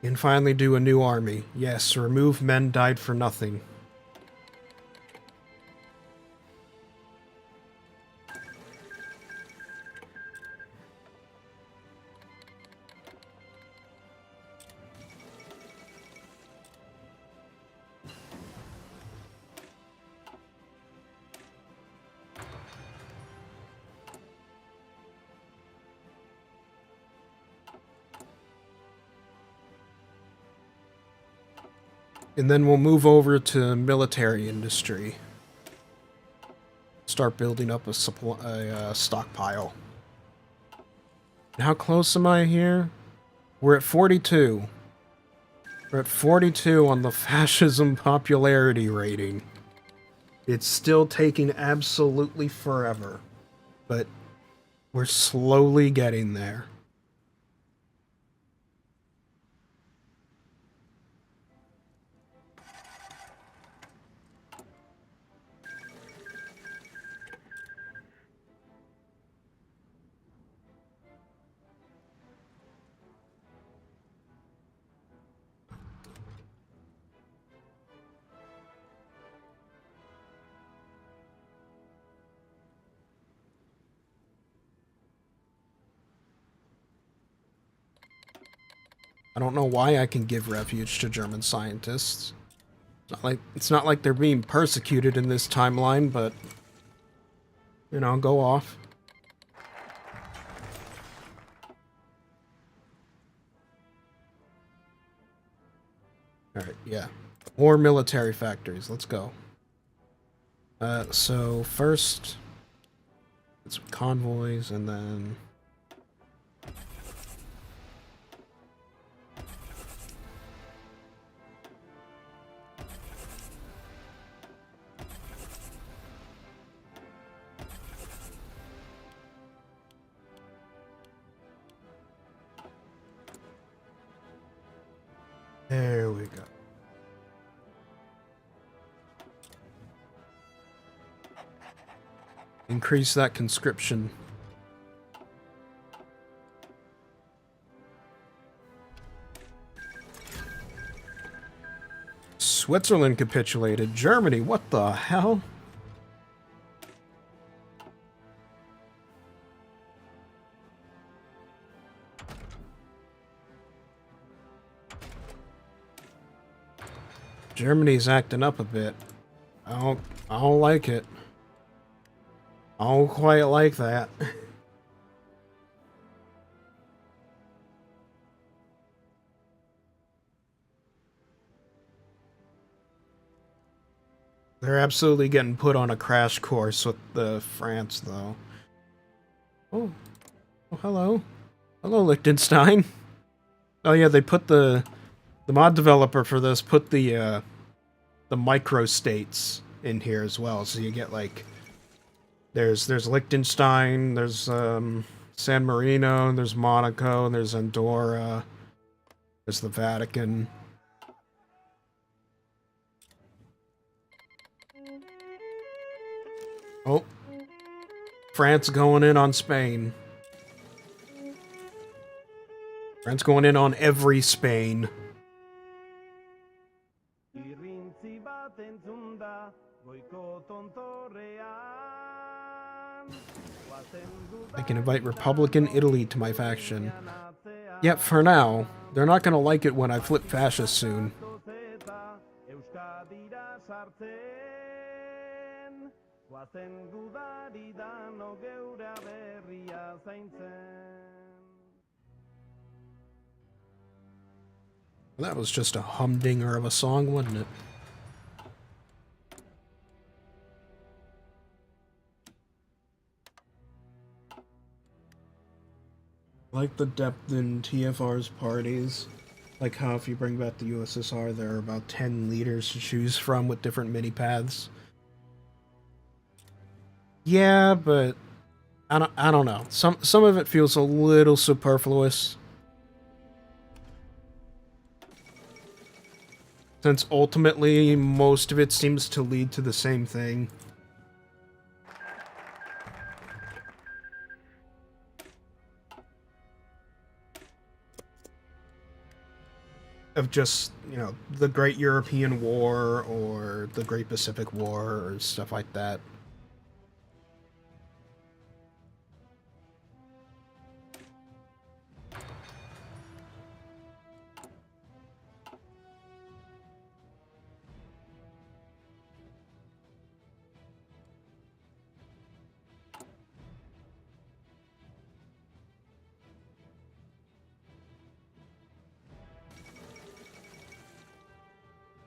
And finally do a new army. Yes, remove men died for nothing. And then we'll move over to military industry. Start building up a stockpile. And how close am I here? We're at 42. We're at 42 on the fascism popularity rating. It's still taking absolutely forever. But we're slowly getting there. I don't know why I can give refuge to German scientists. It's not like they're being persecuted in this timeline, but you know, go off. Alright, yeah. More military factories, let's go. So first get some convoys and then there we go. Increase that conscription. Switzerland capitulated. Germany, what the hell? Germany's acting up a bit. I don't like it. I don't quite like that. They're absolutely getting put on a crash course with the France, though. Oh, hello. Hello, Liechtenstein. Oh yeah, they put the mod developer for this put the microstates in here as well, so you get like There's Liechtenstein, there's San Marino, there's Monaco, there's Andorra, there's the Vatican. Oh, France going in on Spain. France going in on every Spain. I can invite Republican Italy to my faction. Yet for now, they're not gonna like it when I flip fascist soon. That was just a humdinger of a song, wasn't it? Like the depth in TFR's parties. Like how if you bring back the USSR, there are about 10 leaders to choose from with different mini paths. Yeah, but I don't know. Some of it feels a little superfluous. Since ultimately most of it seems to lead to the same thing. Of just, you know, the Great European War or the Great Pacific War or stuff like that.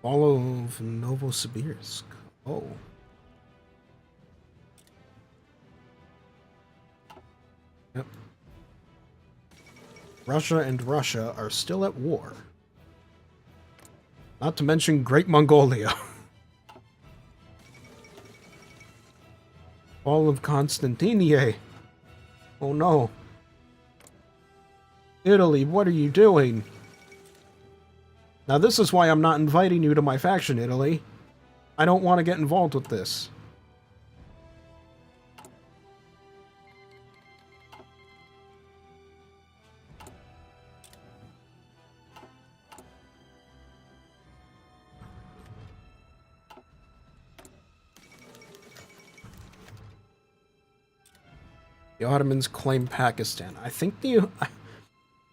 Fall of Novosibirsk. Oh. Yep. Russia and Russia are still at war. Not to mention Great Mongolia. Fall of Constantinople. Oh no. Italy, what are you doing? Now this is why I'm not inviting you to my faction, Italy. I don't want to get involved with this. The Ottomans claim Pakistan. I think the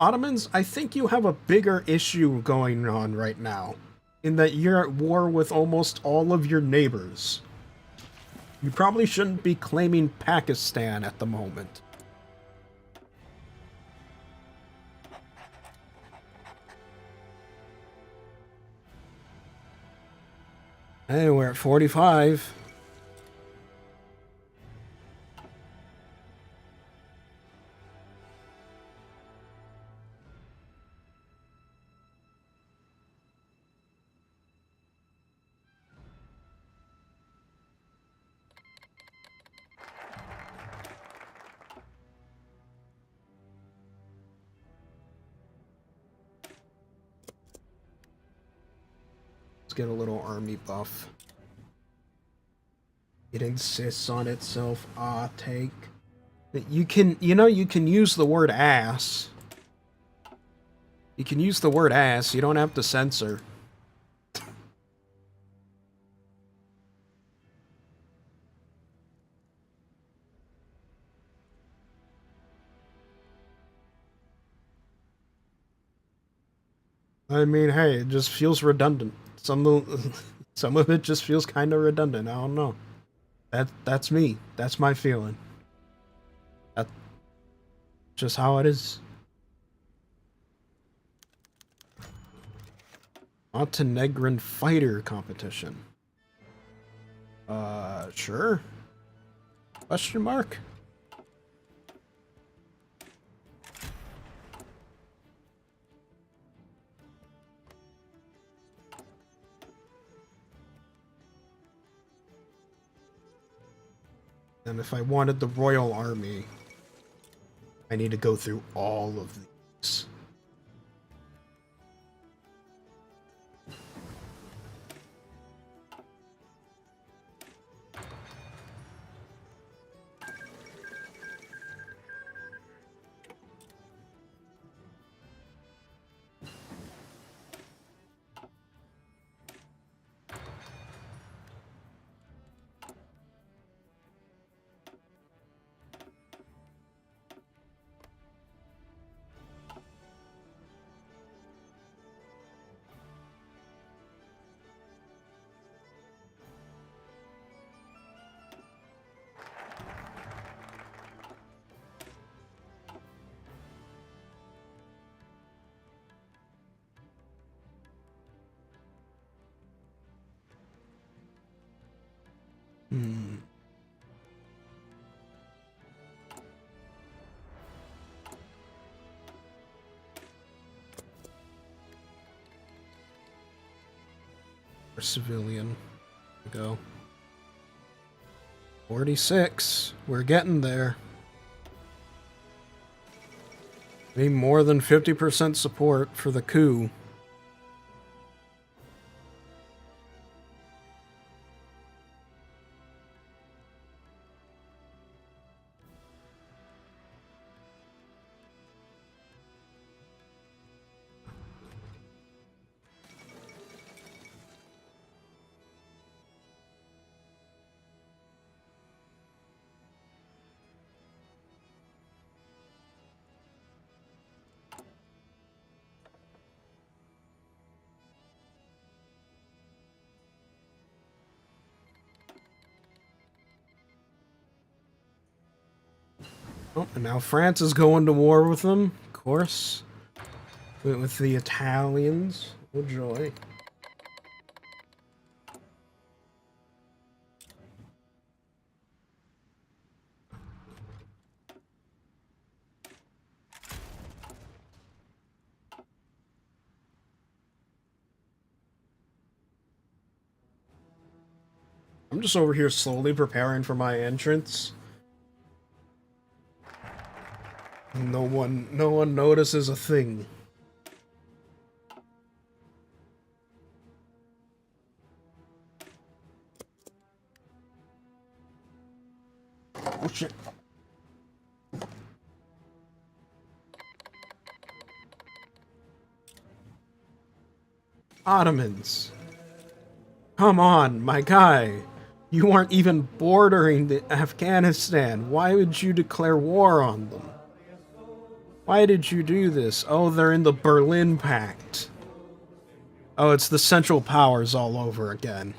Ottomans, I think you have a bigger issue going on right now. In that you're at war with almost all of your neighbors. You probably shouldn't be claiming Pakistan at the moment. Hey, we're at 45. Let's get a little army buff. It insists on itself. Ah, take. You can, you know, you can use the word ass. You can use the word ass. You don't have to censor. I mean, hey, it just feels redundant. Some of it just feels kind of redundant. I don't know. That's me. That's my feeling. That's just how it is. Montenegrin fighter competition. Sure. Question mark? And if I wanted the Royal Army, I need to go through all of these. For civilian. There we go. 46. We're getting there. Need more than 50% support for the coup. Oh, and now France is going to war with them, of course. With the Italians. Oh joy. I'm just over here slowly preparing for my entrance. No one notices a thing. Oh shit. Ottomans. Come on, my guy. You aren't even bordering the Afghanistan. Why would you declare war on them? Why did you do this? Oh, they're in the Berlin Pact. Oh, it's the Central Powers all over again.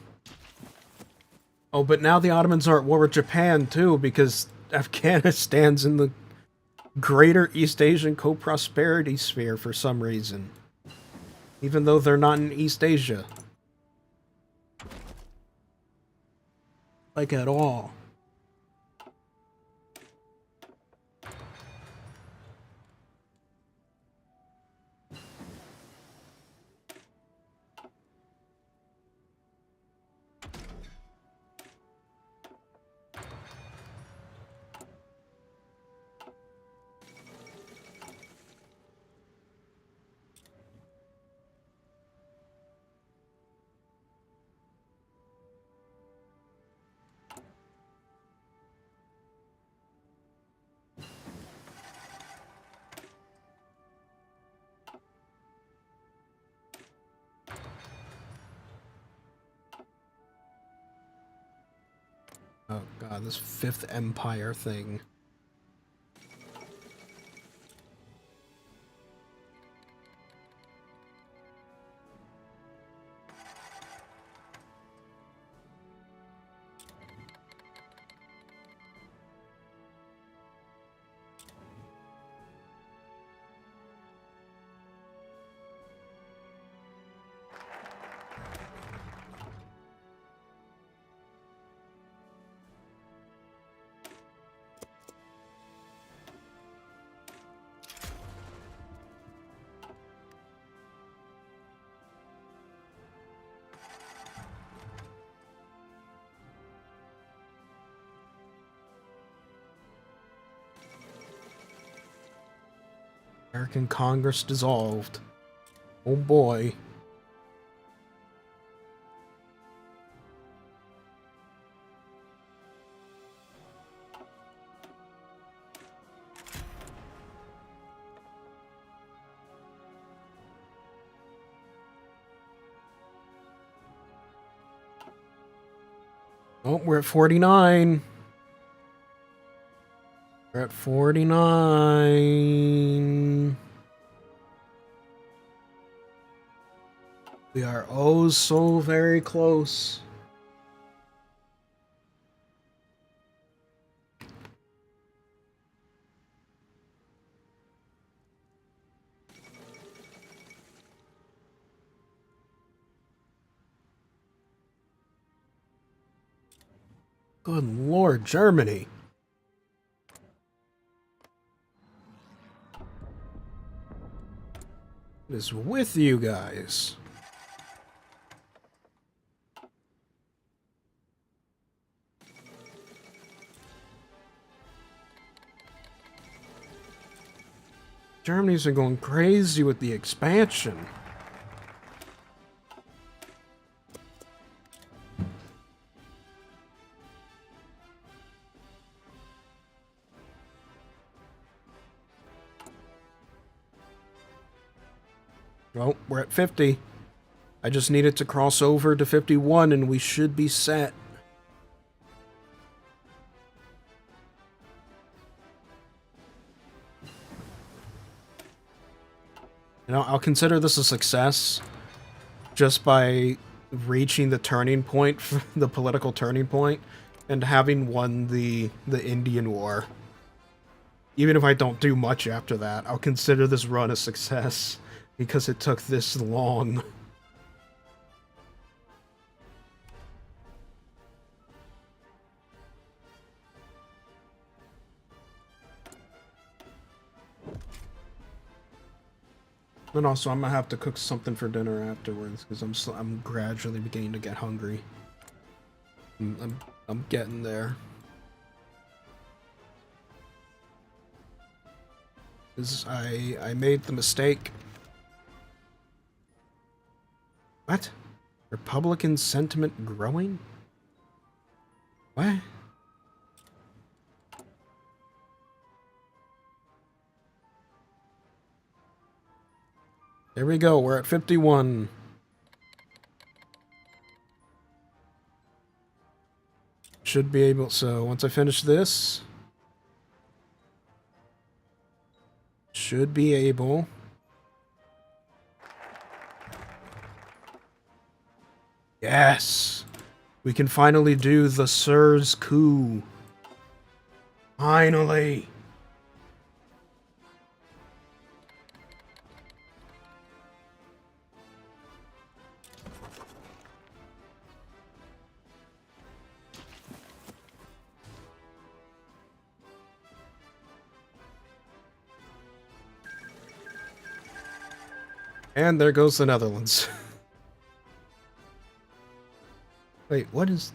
Oh, but now the Ottomans are at war with Japan, too, because Afghanistan's in the Greater East Asian Co-Prosperity Sphere for some reason. Even though they're not in East Asia. Like, at all. Oh god, this Fifth Empire thing. American Congress dissolved. Oh boy. Oh, we're at 49. We're at 49. We are oh so very close. Good Lord, Germany. What is with you guys? Germany's been going crazy with the expansion. Well, we're at 50. I just needed to cross over to 51 and we should be set. You know, I'll consider this a success just by reaching the turning point, the political turning point, and having won the Indian War. Even if I don't do much after that, I'll consider this run a success because it took this long. And also, I'm gonna have to cook something for dinner afterwards because I'm gradually beginning to get hungry. I'm getting there. I made the mistake. What? Republican sentiment growing? What? There we go, we're at 51. Should be able, so once I finish this, should be able. Yes! We can finally do the Sirs coup. Finally! And there goes the Netherlands. Wait, what is...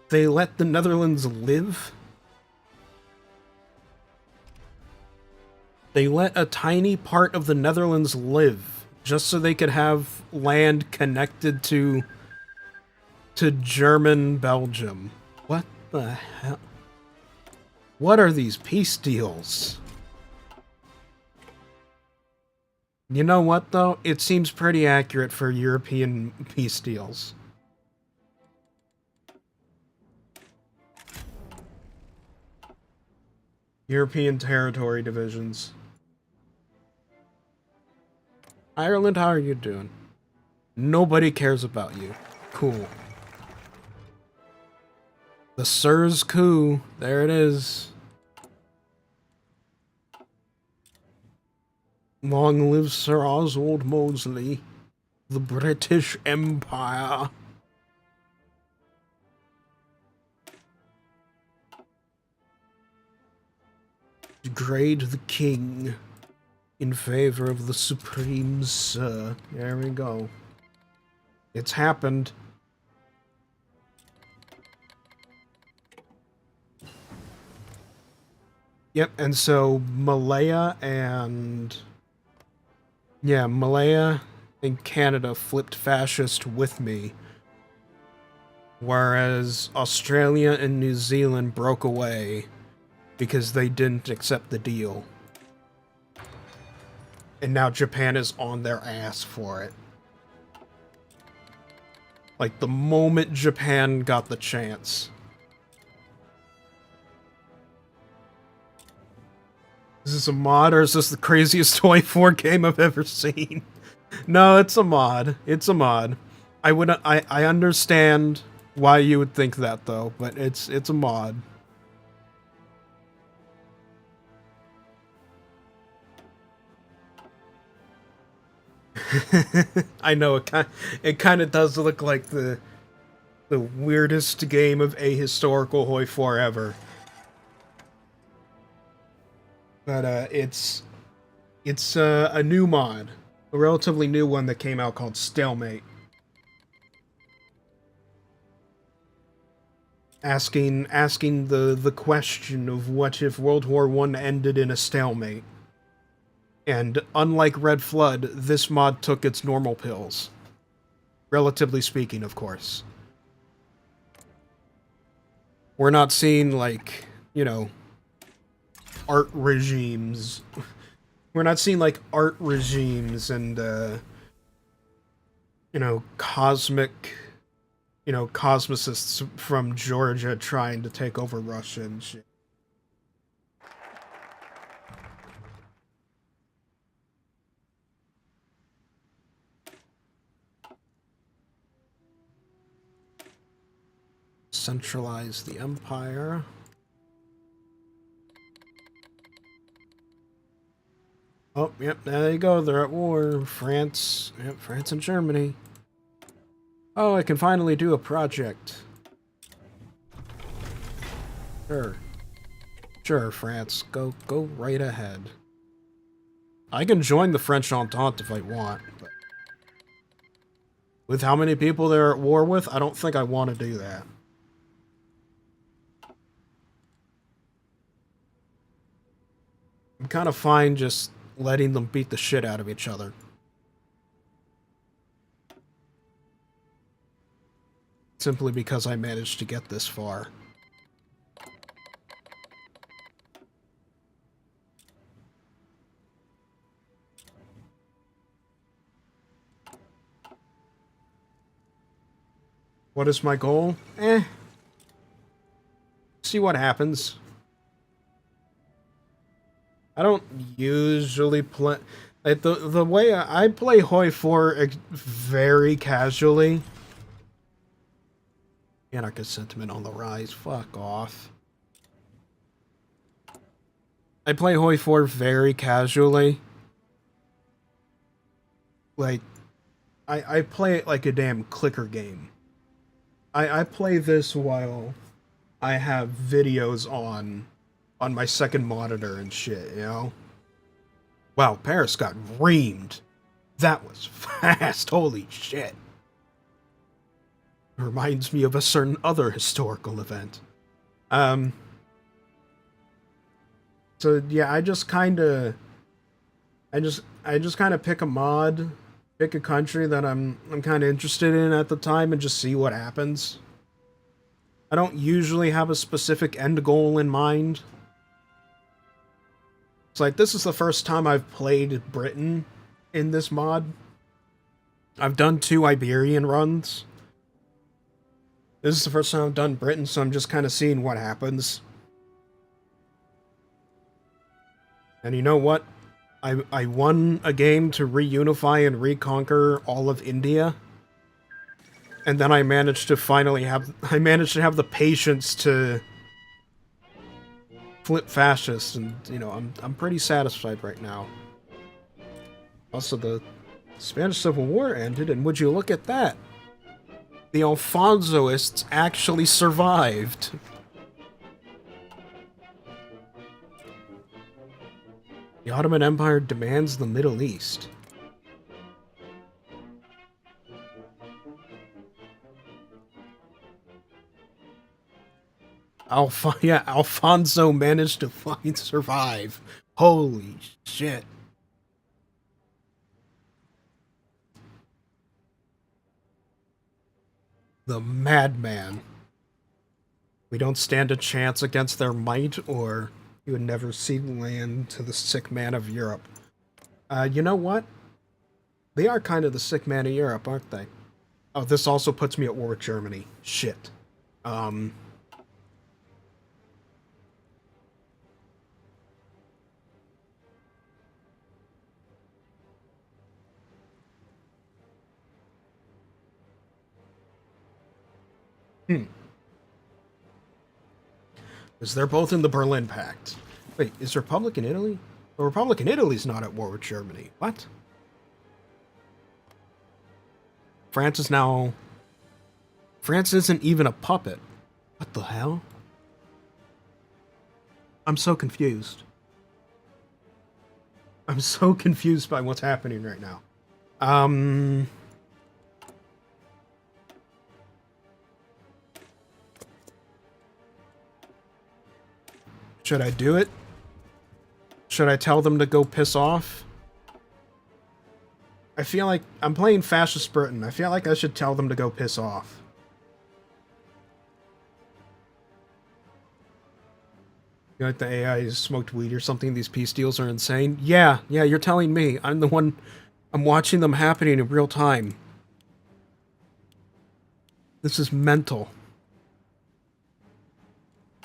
They let the Netherlands live? They let a tiny part of the Netherlands live, just so they could have land connected to German Belgium. What the hell? What are these peace deals? You know what, though? It seems pretty accurate for European peace deals. European territory divisions. Ireland, how are you doing? Nobody cares about you. Cool. The Sirs coup. There it is. Long live Sir Oswald Mosley. The British Empire. Degrade the king in favor of the supreme sir. There we go. It's happened. Yep, and so Malaya and Canada flipped fascist with me, whereas Australia and New Zealand broke away because they didn't accept the deal. And now Japan is on their ass for it. Like, the moment Japan got the chance. Is this a mod, or is this the craziest HOI IV game I've ever seen? No, it's a mod. It's a mod. I understand why you would think that, though, but it's a mod. I know it kind of does look like the weirdest game of ahistorical HOI IV ever. But it's a new mod, a relatively new one that came out called Stalemate. Asking the question of what if World War I ended in a stalemate. And unlike Red Flood, this mod took its normal pills. Relatively speaking, of course. We're not seeing, like, you know, art regimes. We're not seeing, like, art regimes and, you know, cosmicists from Georgia trying to take over Russia and shit. Centralize the empire. Oh, yep, there you go. They're at war. France. Yep, France and Germany. Oh, I can finally do a project. Sure. Sure, France. Go right ahead. I can join the French Entente if I want, but with how many people they're at war with, I don't think I want to do that. I'm kind of fine just letting them beat the shit out of each other. Simply because I managed to get this far. What is my goal? See what happens. I don't usually play... Like, the way I play HOI IV very casually. Anarchist sentiment on the rise. Fuck off. I play HOI IV very casually. Like, I play it like a damn clicker game. I play this while I have videos on my second monitor and shit, you know? Wow, Paris got reamed. That was fast, holy shit. Reminds me of a certain other historical event. So yeah, I just kind of pick a mod, pick a country that I'm kind of interested in at the time and just see what happens. I don't usually have a specific end goal in mind. It's like, this is the first time I've played Britain in this mod. I've done 2 Iberian runs. This is the first time I've done Britain, so I'm just kind of seeing what happens. And you know what? I won a game to reunify and reconquer all of India. And then I managed to have the patience to flip fascist, and you know, I'm pretty satisfied right now. Also, the Spanish Civil War ended, and would you look at that? The Alfonsoists actually survived. The Ottoman Empire demands the Middle East. Yeah, Alfonso managed to fucking survive. Holy shit. The madman. We don't stand a chance against their might, or you would never see land to the sick man of Europe. You know what? They are kind of the sick man of Europe, aren't they? Oh, this also puts me at war with Germany. Shit. Um... Hmm. Because they're both in the Berlin Pact. Wait, is Republic in Italy? The Republic in Italy's not at war with Germany. What? France is now... France isn't even a puppet. What the hell? I'm so confused. I'm so confused by what's happening right now. Should I do it? Should I tell them to go piss off? I feel like I'm playing Fascist Britain. I feel like I should tell them to go piss off. You know, like the AI smoked weed or something? These peace deals are insane? Yeah, you're telling me. I'm the one... I'm watching them happening in real time. This is mental.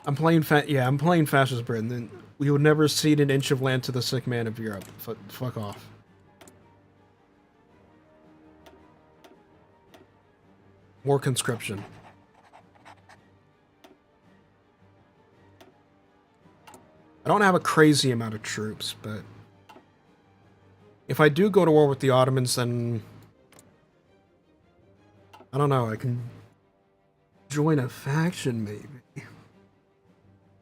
I'm playing Fascist Britain. We would never cede an inch of land to the sick man of Europe. Fuck off. More conscription. I don't have a crazy amount of troops, but... if I do go to war with the Ottomans, then... I don't know, I can... join a faction, maybe.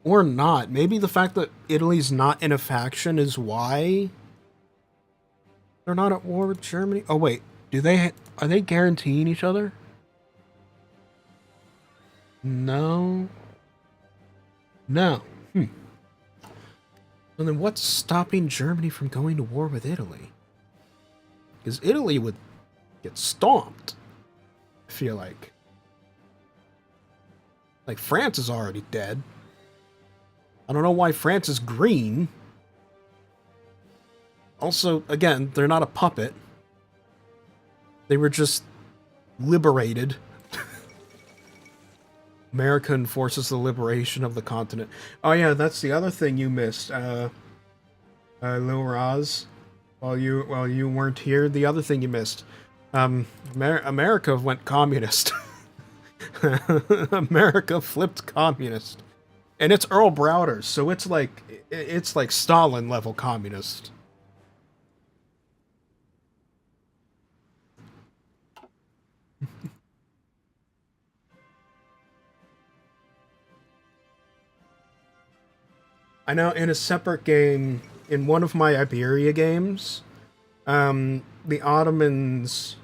Or not. Maybe the fact that Italy's not in a faction is why... they're not at war with Germany? Oh, wait. Are they guaranteeing each other? No. No. And then what's stopping Germany from going to war with Italy? Because Italy would get stomped, I feel like. Like, France is already dead. I don't know why France is green. Also, again, they're not a puppet. They were just liberated. America enforces the liberation of the continent. Oh yeah, that's the other thing you missed, Lil Raz. While you weren't here, the other thing you missed, America went communist. America flipped communist, and it's Earl Browder, so it's like Stalin level communist. I know in a separate game, in one of my Iberia games, the Ottomans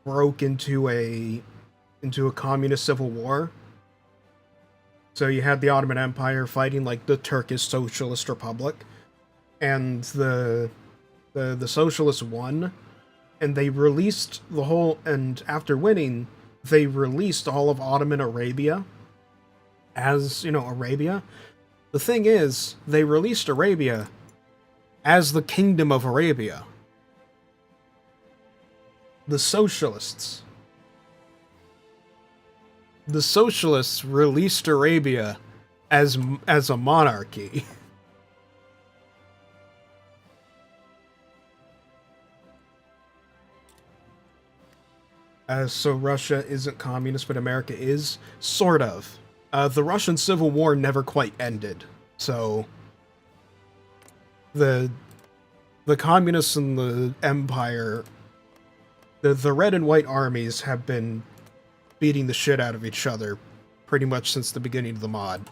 broke into a communist civil war. So you had the Ottoman Empire fighting like the Turkish Socialist Republic, and the socialists won, and they released the whole. And after winning, they released all of Ottoman Arabia as, Arabia. The thing is, they released Arabia as the Kingdom of Arabia. The socialists released Arabia as a monarchy. So Russia isn't communist, but America is? Sort of. The Russian Civil War never quite ended, so the communists and the Empire, the red and white armies have been beating the shit out of each other pretty much since the beginning of the mod.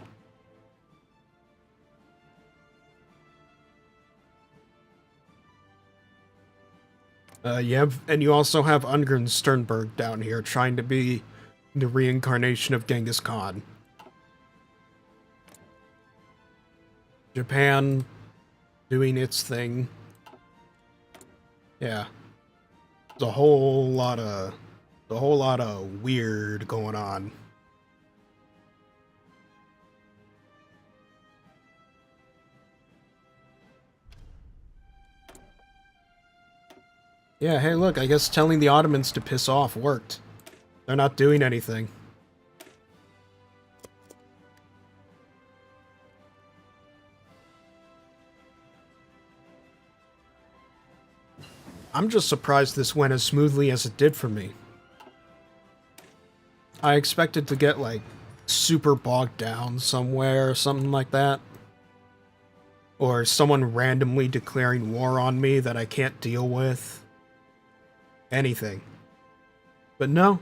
And you also have Ungern Sternberg down here trying to be the reincarnation of Genghis Khan. Japan doing its thing. Yeah. There's a whole lot of weird going on. Yeah, hey look, I guess telling the Ottomans to piss off worked. They're not doing anything. I'm just surprised this went as smoothly as it did for me. I expected to get, like, super bogged down somewhere or something like that. Or someone randomly declaring war on me that I can't deal with. Anything. But no.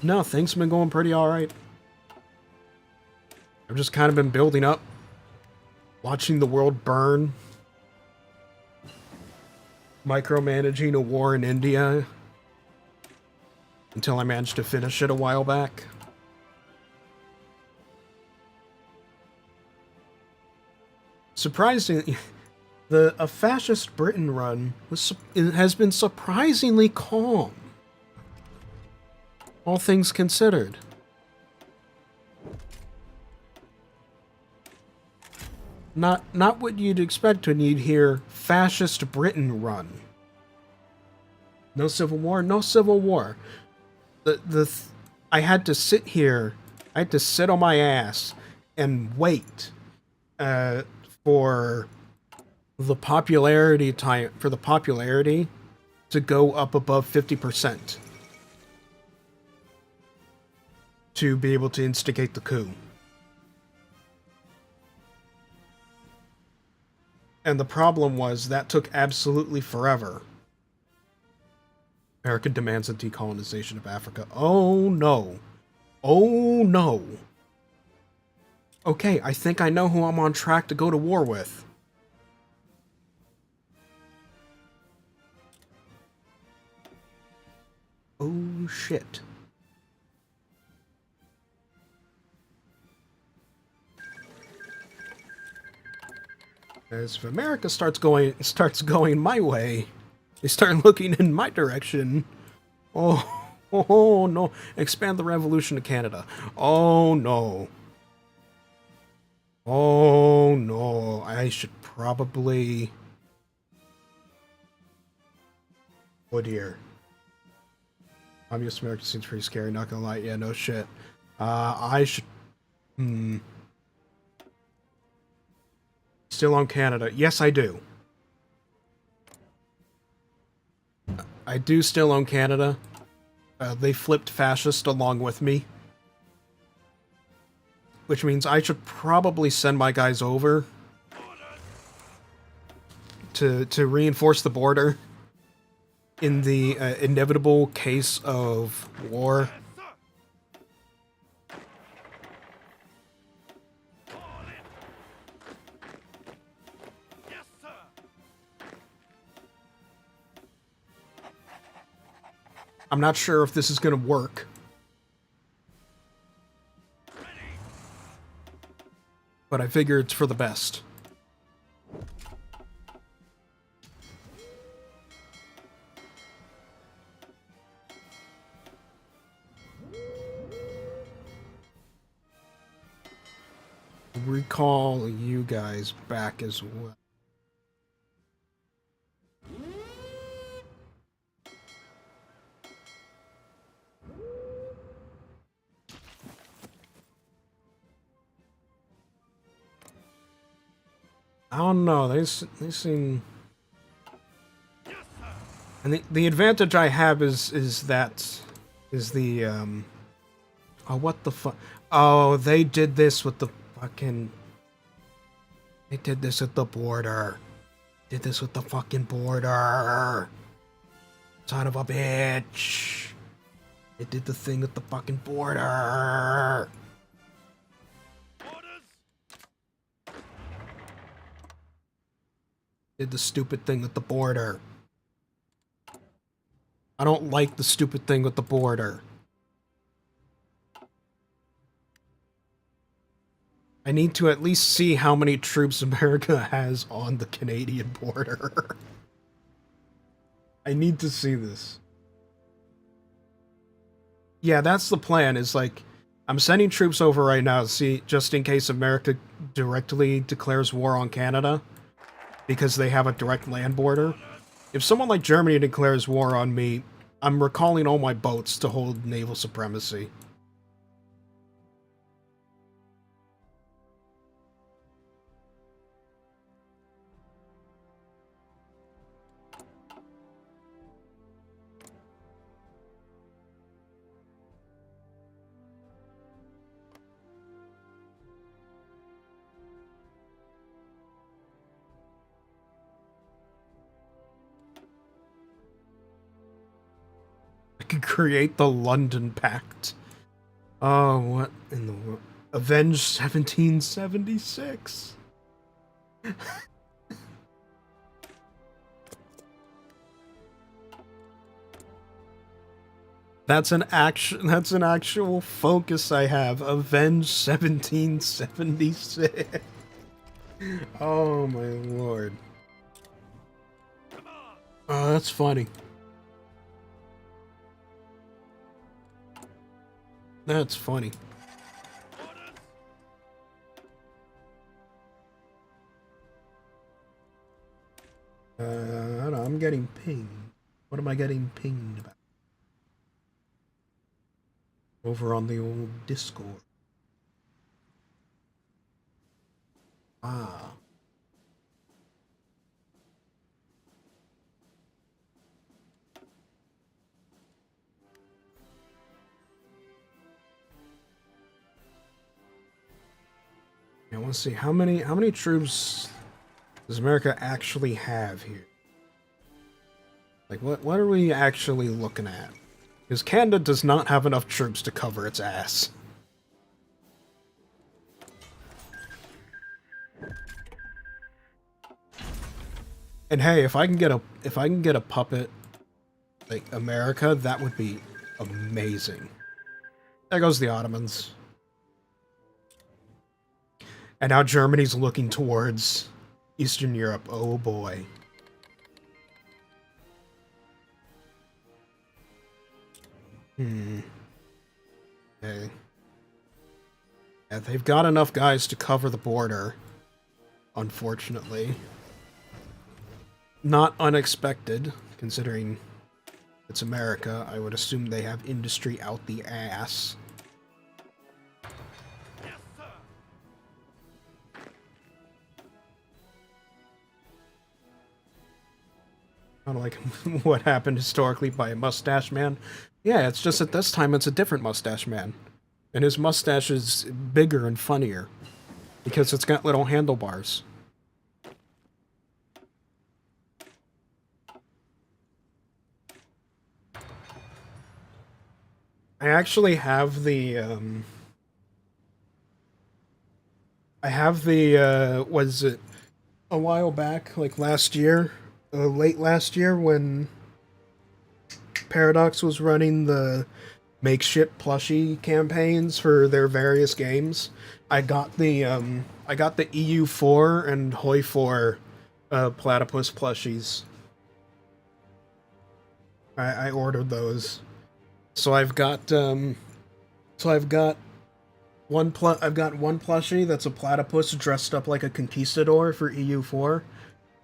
No, things have been going pretty alright. I've just kind of been building up. Watching the world burn. Micromanaging a war in India. Until I managed to finish it a while back. Surprisingly, a fascist Britain run has been surprisingly calm. All things considered. Not what you'd expect when you'd hear fascist Britain run. No civil war, no civil war. I had to sit here, I had to sit on my ass and wait for the popularity to go up above 50% to be able to instigate the coup. And the problem was that took absolutely forever. America demands a decolonization of Africa. Oh no. Oh no. Okay, I think I know who I'm on track to go to war with. Oh shit. As if America starts going my way, they start looking in my direction. Oh no. Expand the revolution to Canada. Oh no. Oh no. I should probably... Oh dear. Communist America seems pretty scary, not gonna lie. Yeah, no shit. I should... Still on Canada. Yes, I do. I do still own Canada. They flipped fascist along with me. Which means I should probably send my guys over to reinforce the border in the inevitable case of war. Yes, sir. I'm not sure if this is going to work. But I figure it's for the best. Recall you guys back as well. I don't know. They seem. And the advantage I have is the oh, what the fuck? Oh, they did this with the fucking. They did this at the border. Did this with the fucking border. Son of a bitch. They did the thing with the fucking border. Did the stupid thing with the border. I don't like the stupid thing with the border. I need to at least see how many troops America has on the Canadian border. I need to see this. Yeah, that's the plan, is like, I'm sending troops over right now to see, just in case America directly declares war on Canada, because they have a direct land border. If someone like Germany declares war on me, I'm recalling all my boats to hold naval supremacy. I could create the London Pact. Oh, what in the world? Avenge 1776. That's an actual focus I have. Avenge 1776. Oh my lord. Oh, that's funny. That's funny. I don't know, I'm getting pinged. What am I getting pinged about? Over on the old Discord. Ah. I want to see how many troops does America actually have here? Like what are we actually looking at? Because Canada does not have enough troops to cover its ass. And hey, if I can get a puppet like America, that would be amazing. There goes the Ottomans. And now Germany's looking towards Eastern Europe. Oh boy. Okay. Yeah, they've got enough guys to cover the border, unfortunately. Not unexpected, considering it's America. I would assume they have industry out the ass. Yes, sir. Kind of like what happened historically by Mustache Man. Yeah, it's just at this time it's a different Mustache Man. And his mustache is bigger and funnier. Because it's got little handlebars. I actually have was it a while back, like last year, late last year, when Paradox was running the makeshift plushie campaigns for their various games. I got the EU4 and HOI IV platypus plushies. I ordered those. So I've got I've got one plushie that's a platypus dressed up like a conquistador for EU4,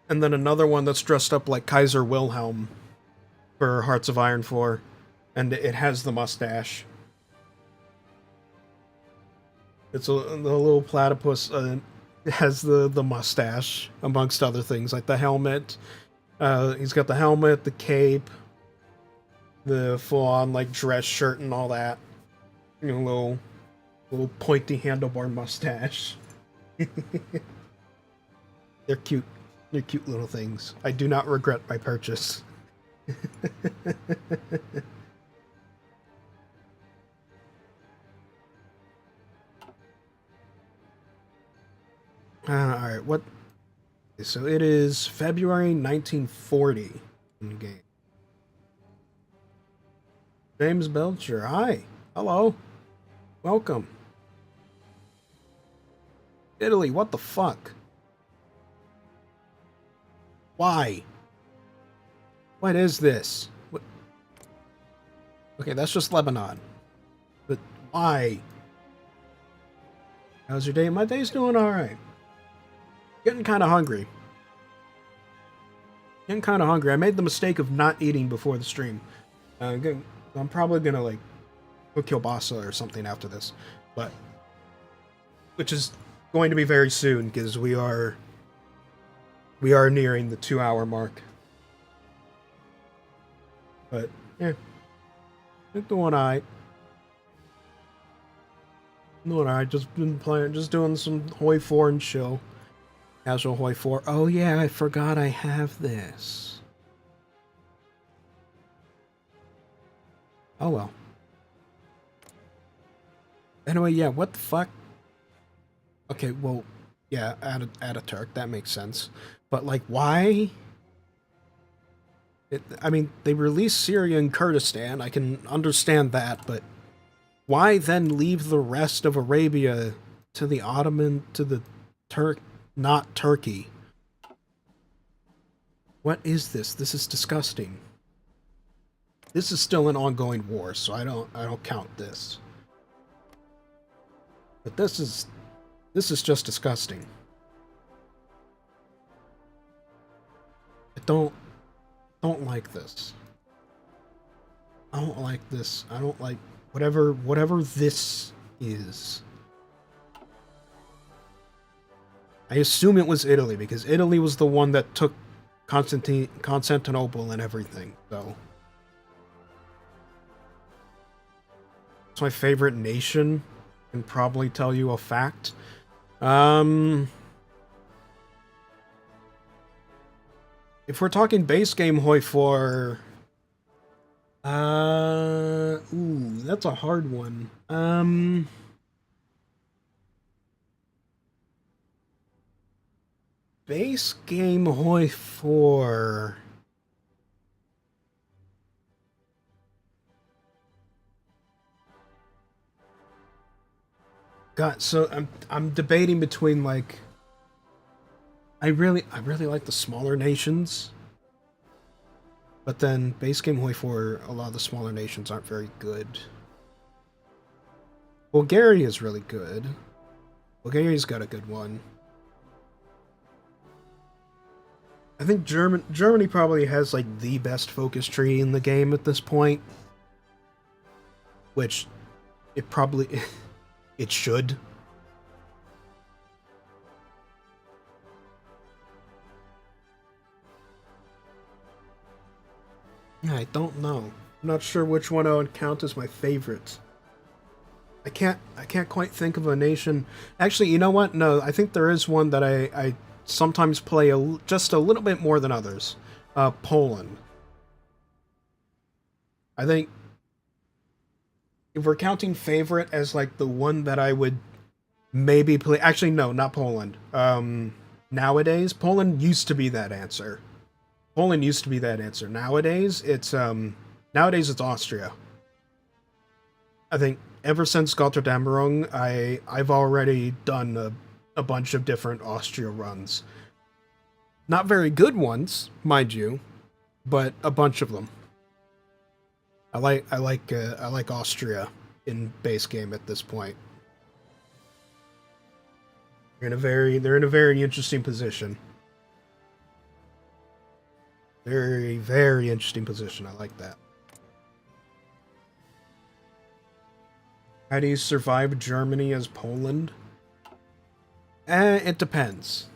and then another one that's dressed up like Kaiser Wilhelm for Hearts of Iron 4, and it has the mustache. The little platypus has the mustache amongst other things like the helmet. He's got the helmet, the cape, the full on like dress shirt and all that. You know, little pointy handlebar mustache. They're cute. They're cute little things. I do not regret my purchase. Alright, what? So it is February 1940 in the game. James Belcher, hi. Hello. Welcome. Italy, what the fuck? Why? What is this? What? Okay, that's just Lebanon. But why? How's your day? My day's doing alright. Getting kind of hungry. Getting kind of hungry. I made the mistake of not eating before the stream. I'm probably gonna, like, go kielbasa or something after this. But, which is going to be very soon, because we are nearing the 2-hour mark. But, yeah. Doing alright. Doing alright. Just been playing, just doing some HOI IV and chill. Casual HOI IV. Oh yeah, I forgot I have this. Oh well. Anyway, yeah, what the fuck? Okay, well, yeah, add a Turk, that makes sense. But, like, why? I mean, they released Syria and Kurdistan, I can understand that, but why then leave the rest of Arabia to the Ottoman, to the not Turkey? What is this? This is disgusting. This is still an ongoing war, so I don't count this. But this is just disgusting. I don't like this. I don't like this. I don't like whatever this is. I assume it was Italy, because Italy was the one that took Constantinople and everything, so. It's my favorite nation. Can probably tell you a fact. If we're talking base game HOI IV, ooh, that's a hard one. Base game HOI IV. God, so I'm debating between, like, I really like the smaller nations, but then base game HOI IV, a lot of the smaller nations aren't very good. Bulgaria is really good. Bulgaria's got a good one. I think Germany probably has, like, the best focus tree in the game at this point, which it probably it should. I don't know. I'm not sure which one I would count as my favorite. I can't quite think of a nation. Actually, you know what? No, I think there is one that I sometimes play just a little bit more than others. Poland. I think if we're counting favorite as, like, the one that I would maybe play. Actually, no, not Poland. Nowadays, Poland used to be that answer. Poland used to be that answer. Nowadays, it's Austria. I think ever since Gotterdammerung, I've already done a bunch of different Austria runs. Not very good ones, mind you, but a bunch of them. I like Austria in base game at this point. They're in a very interesting position. Very, very interesting position. I like that. How do you survive Germany as Poland? It depends.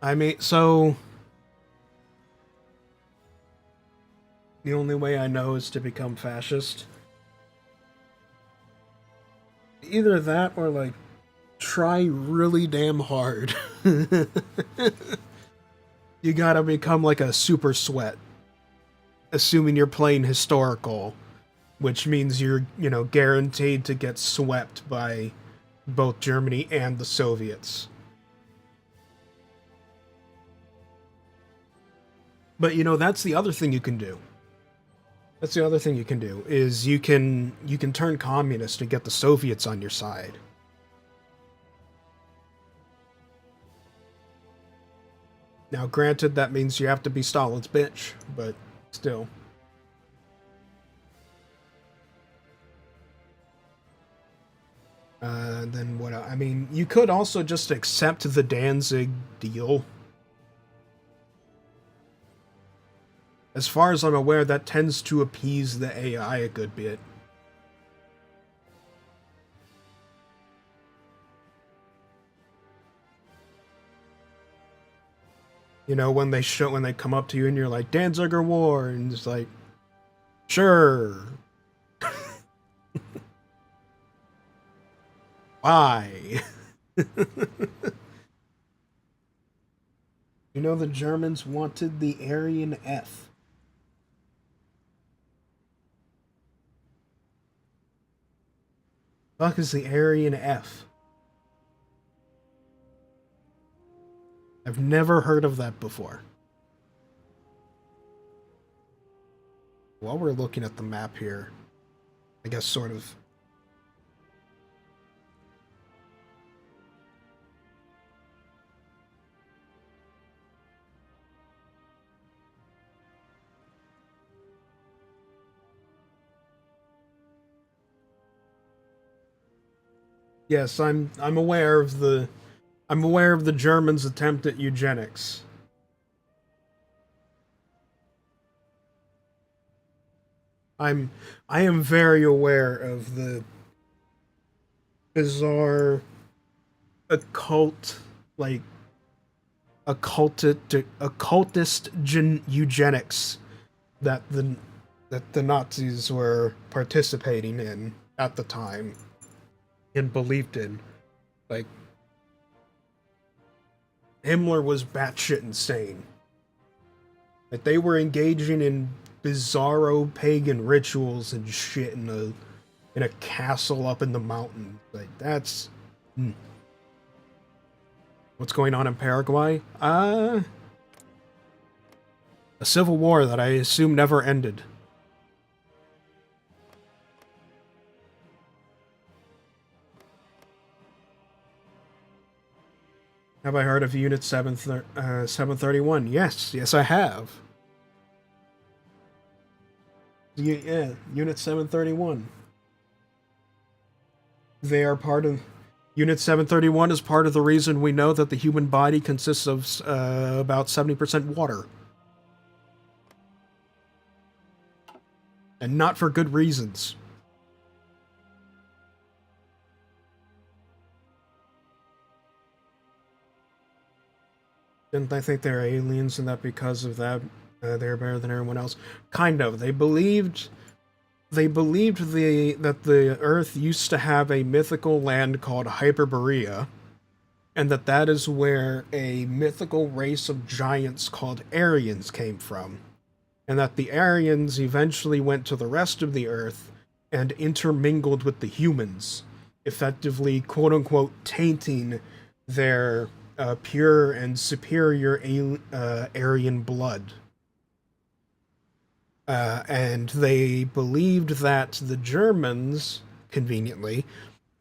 I mean, so the only way I know is to become fascist. Either that or, like, try really damn hard. You gotta become, like, a super sweat. Assuming you're playing historical, which means you're, guaranteed to get swept by both Germany and the Soviets. But, that's the other thing you can do. That's the other thing you can do, is you can turn communist and get the Soviets on your side. Now, granted, that means you have to be Stalin's bitch, but still. Then what? I mean, you could also just accept the Danzig deal. As far as I'm aware, that tends to appease the AI a good bit. You know, when they come up to you and you're like, Danziger War, and it's like, sure. Why? You know, the Germans wanted the Aryan F. Fuck is the Aryan F? I've never heard of that before. While we're looking at the map here, I guess sort of. Yes, I'm aware of the Germans' attempt at eugenics. I am very aware of the bizarre occult like occultist eugenics that the Nazis were participating in at the time and believed in. Like, Himmler was batshit insane. Like, they were engaging in bizarro pagan rituals and shit in a castle up in the mountains. Like, that's what's going on in Paraguay? A civil war that I assume never ended. Have I heard of Unit 731? Yes, I have. Yeah, Unit 731. They are part of... Unit 731 is part of the reason we know that the human body consists of about 70% water. And not for good reasons. Didn't they think they're aliens and that because of that they're better than everyone else? Kind of. They believed that the Earth used to have a mythical land called Hyperborea, and that is where a mythical race of giants called Aryans came from, and that the Aryans eventually went to the rest of the Earth and intermingled with the humans, effectively, quote-unquote, tainting their pure and superior Aryan blood. And they believed that the Germans, conveniently,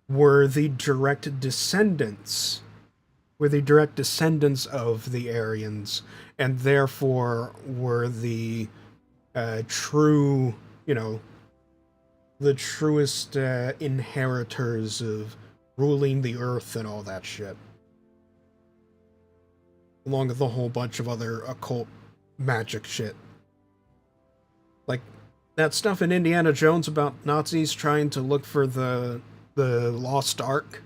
were the direct descendants of the Aryans, and therefore were the true, the truest inheritors of ruling the earth and all that shit. Along with a whole bunch of other occult magic shit. Like that stuff in Indiana Jones about Nazis trying to look for the lost Ark.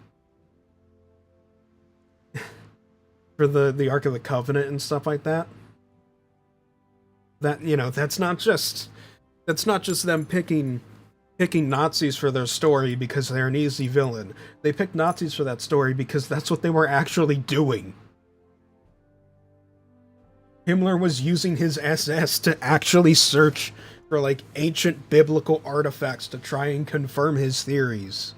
For the Ark of the Covenant and stuff like that. That, that's not just them picking Nazis for their story because they're an easy villain. They picked Nazis for that story because that's what they were actually doing. Himmler was using his SS to actually search for, like, ancient biblical artifacts to try and confirm his theories.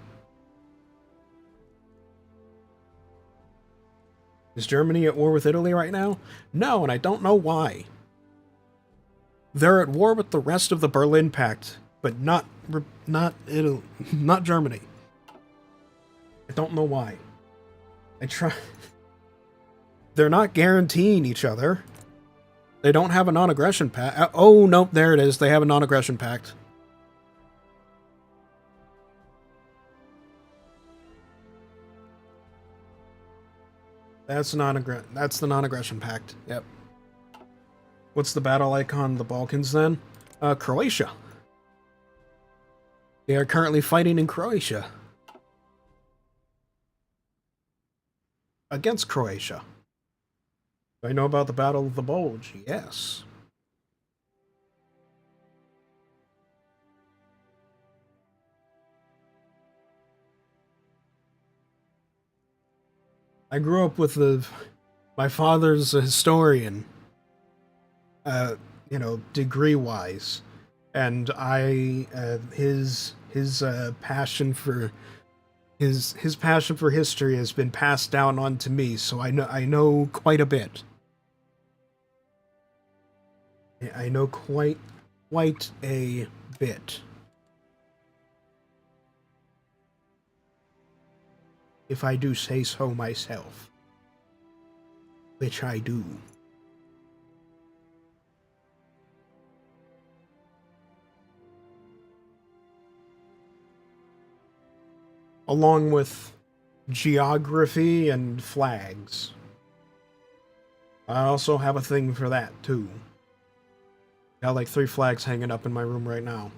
Is Germany at war with Italy right now? No, and I don't know why. They're at war with the rest of the Berlin Pact, but not Italy, not Germany. I don't know why. they're not guaranteeing each other. They don't have a non-aggression pact. Oh, nope, there it is. They have a non-aggression pact. That's the non-aggression pact. Yep. What's the battle icon of the Balkans then? Croatia. They are currently fighting in Croatia. Against Croatia. Do I know about the Battle of the Bulge? Yes. I grew up with my father's a historian, degree-wise, and his passion for his passion for history has been passed down onto me, so I know quite a bit. I know quite a bit. If I do say so myself. Which I do. Along with geography and flags. I also have a thing for that, too. Got like 3 flags hanging up in my room right now.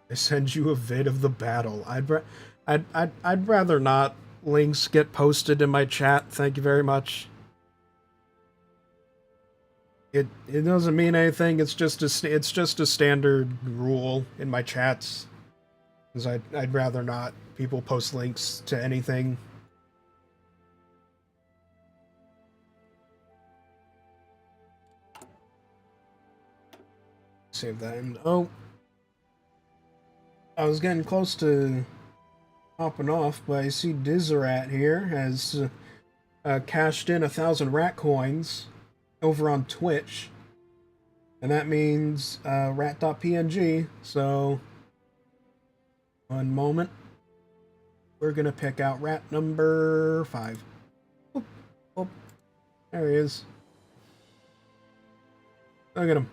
I send you a vid of the battle. I'd rather not links get posted in my chat. Thank you very much. It doesn't mean anything. It's just a standard rule in my chats. Because I'd rather not people post links to anything. Save that. And oh, I was getting close to hopping off, but I see TheRatMan here has cashed in 1,000 rat coins over on Twitch. And that means rat.png. So, one moment. We're going to pick out rat number 5. Oop, oop. There he is. Look at him.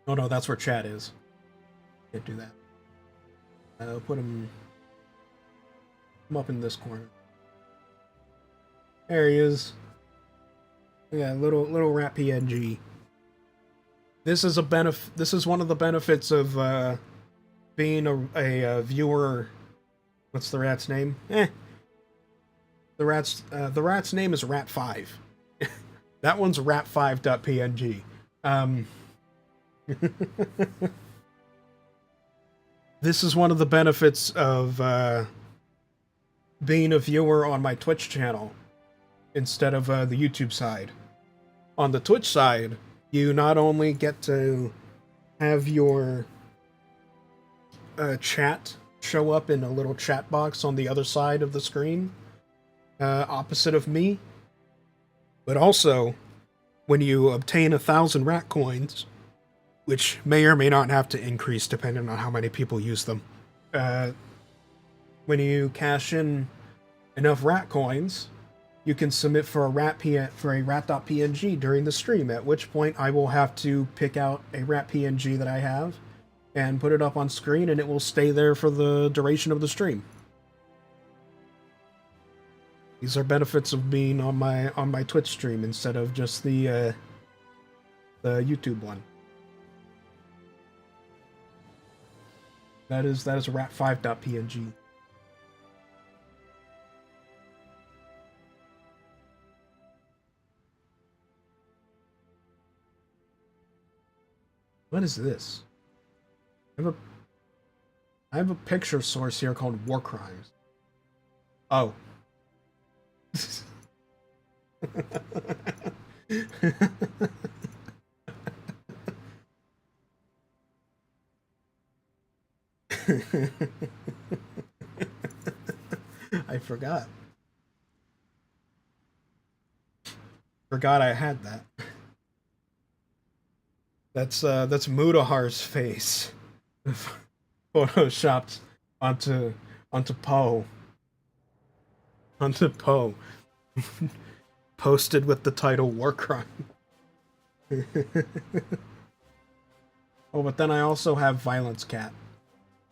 Oh no, that's where chat is. Can't do that. Put him up in this corner. There he is. Yeah, little rat PNG. This is one of the benefits of being a viewer. What's the rat's name? The rat's name is Rat5. That one's rat5.png. This is one of the benefits of being a viewer on my Twitch channel instead of the YouTube side. On the Twitch side, you not only get to have your chat show up in a little chat box on the other side of the screen, opposite of me, but also when you obtain 1,000 rat coins, which may or may not have to increase depending on how many people use them. When you cash in enough rat coins, you can submit for a rat.png during the stream, at which point I will have to pick out a rat PNG that I have and put it up on screen, and it will stay there for the duration of the stream. These are benefits of being on my Twitch stream instead of just the YouTube one. That is rat5.png. What is this? I have a picture source here called War Crimes. Oh. I forgot. Forgot I had that. That's Mudahar's face. Photoshopped onto onto Poe. Onto Poe. Posted with the title War Crime. Oh, but then I also have Violence Cat.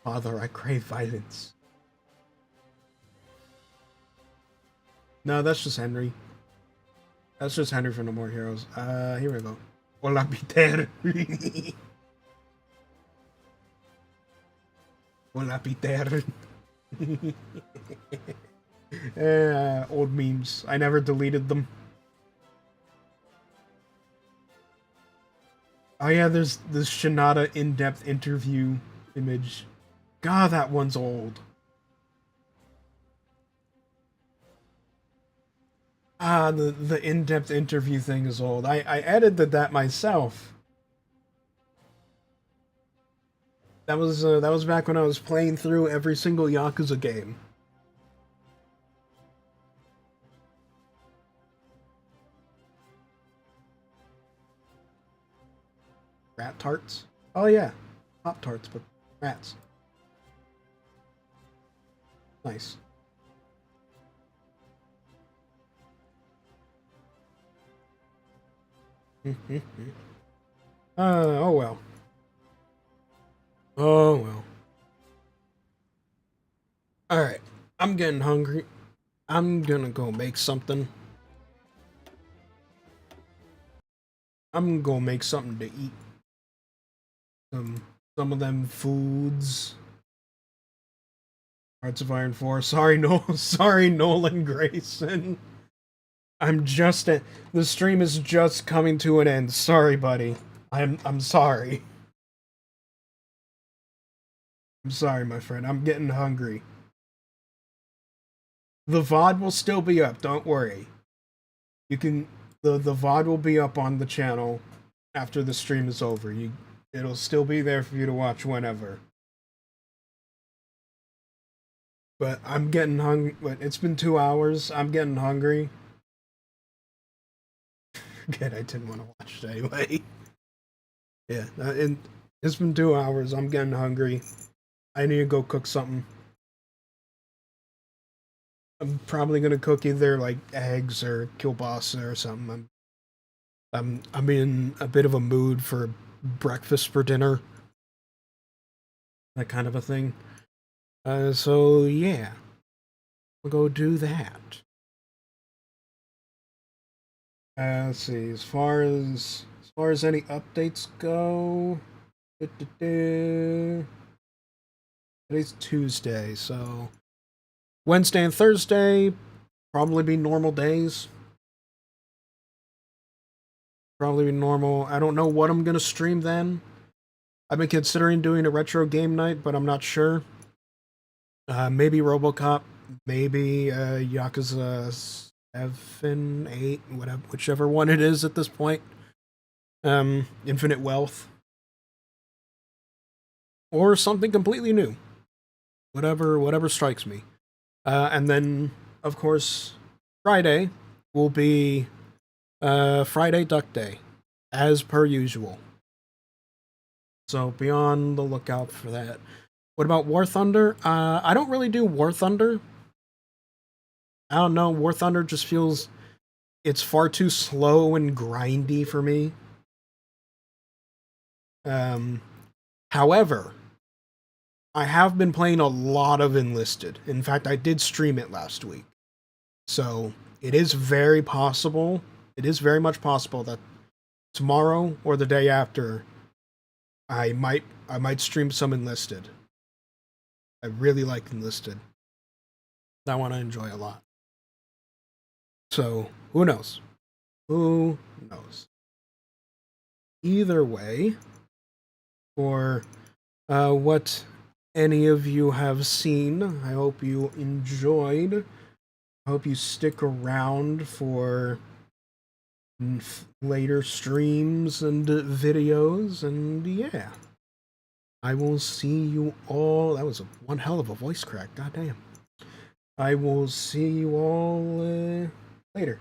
Father, I crave violence. No, that's just Henry. That's just Henry from No More Heroes. Here we go. Hola, Peter. Hola, Peter. Old memes. I never deleted them. Oh yeah, there's this Shinada in-depth interview image. God, that one's old. Ah, the in-depth interview thing is old. I edited that myself. That was back when I was playing through every single Yakuza game. Rat tarts? Oh yeah, Pop Tarts, but rats. Nice. Oh well. Oh well. Alright, I'm getting hungry. I'm gonna go make something. I'm gonna make something to eat. Some of them foods. Hearts of Iron 4. Sorry, no, sorry, Nolan Grayson. The stream is just coming to an end. Sorry, buddy. I'm sorry. I'm sorry, my friend. I'm getting hungry. The VOD will still be up, don't worry. You can the VOD will be up on the channel after the stream is over. It'll still be there for you to watch whenever. But I'm getting hungry. But it's been 2 hours. I'm getting hungry. Good, I didn't want to watch it anyway. Yeah, it's been 2 hours. I'm getting hungry. I need to go cook something. I'm probably gonna cook either like eggs or kielbasa or something. I'm in a bit of a mood for breakfast for dinner. That kind of a thing. So yeah, we'll go do that. Let's see. As far as any updates go, today's Tuesday, so Wednesday and Thursday probably be normal days. Probably be normal. I don't know what I'm gonna stream then. I've been considering doing a retro game night, but I'm not sure. Maybe RoboCop, maybe Yakuza 7, 8, whatever, whichever one it is at this point. Infinite Wealth, or something completely new. Whatever strikes me. And then, of course, Friday will be Friday Duck Day, as per usual. So be on the lookout for that. What about War Thunder? I don't really do War Thunder. I don't know. War Thunder just feels it's far too slow and grindy for me. However, I have been playing a lot of Enlisted. In fact, I did stream it last week. So it is very possible. It is very much possible that tomorrow or the day after, I might stream some Enlisted. I really like Enlisted. That one I enjoy a lot. So who knows? Who knows? Either way, for what any of you have seen, I hope you enjoyed. I hope you stick around for later streams and videos, and yeah. I will see you all. That was one hell of a voice crack, goddamn. I will see you all later.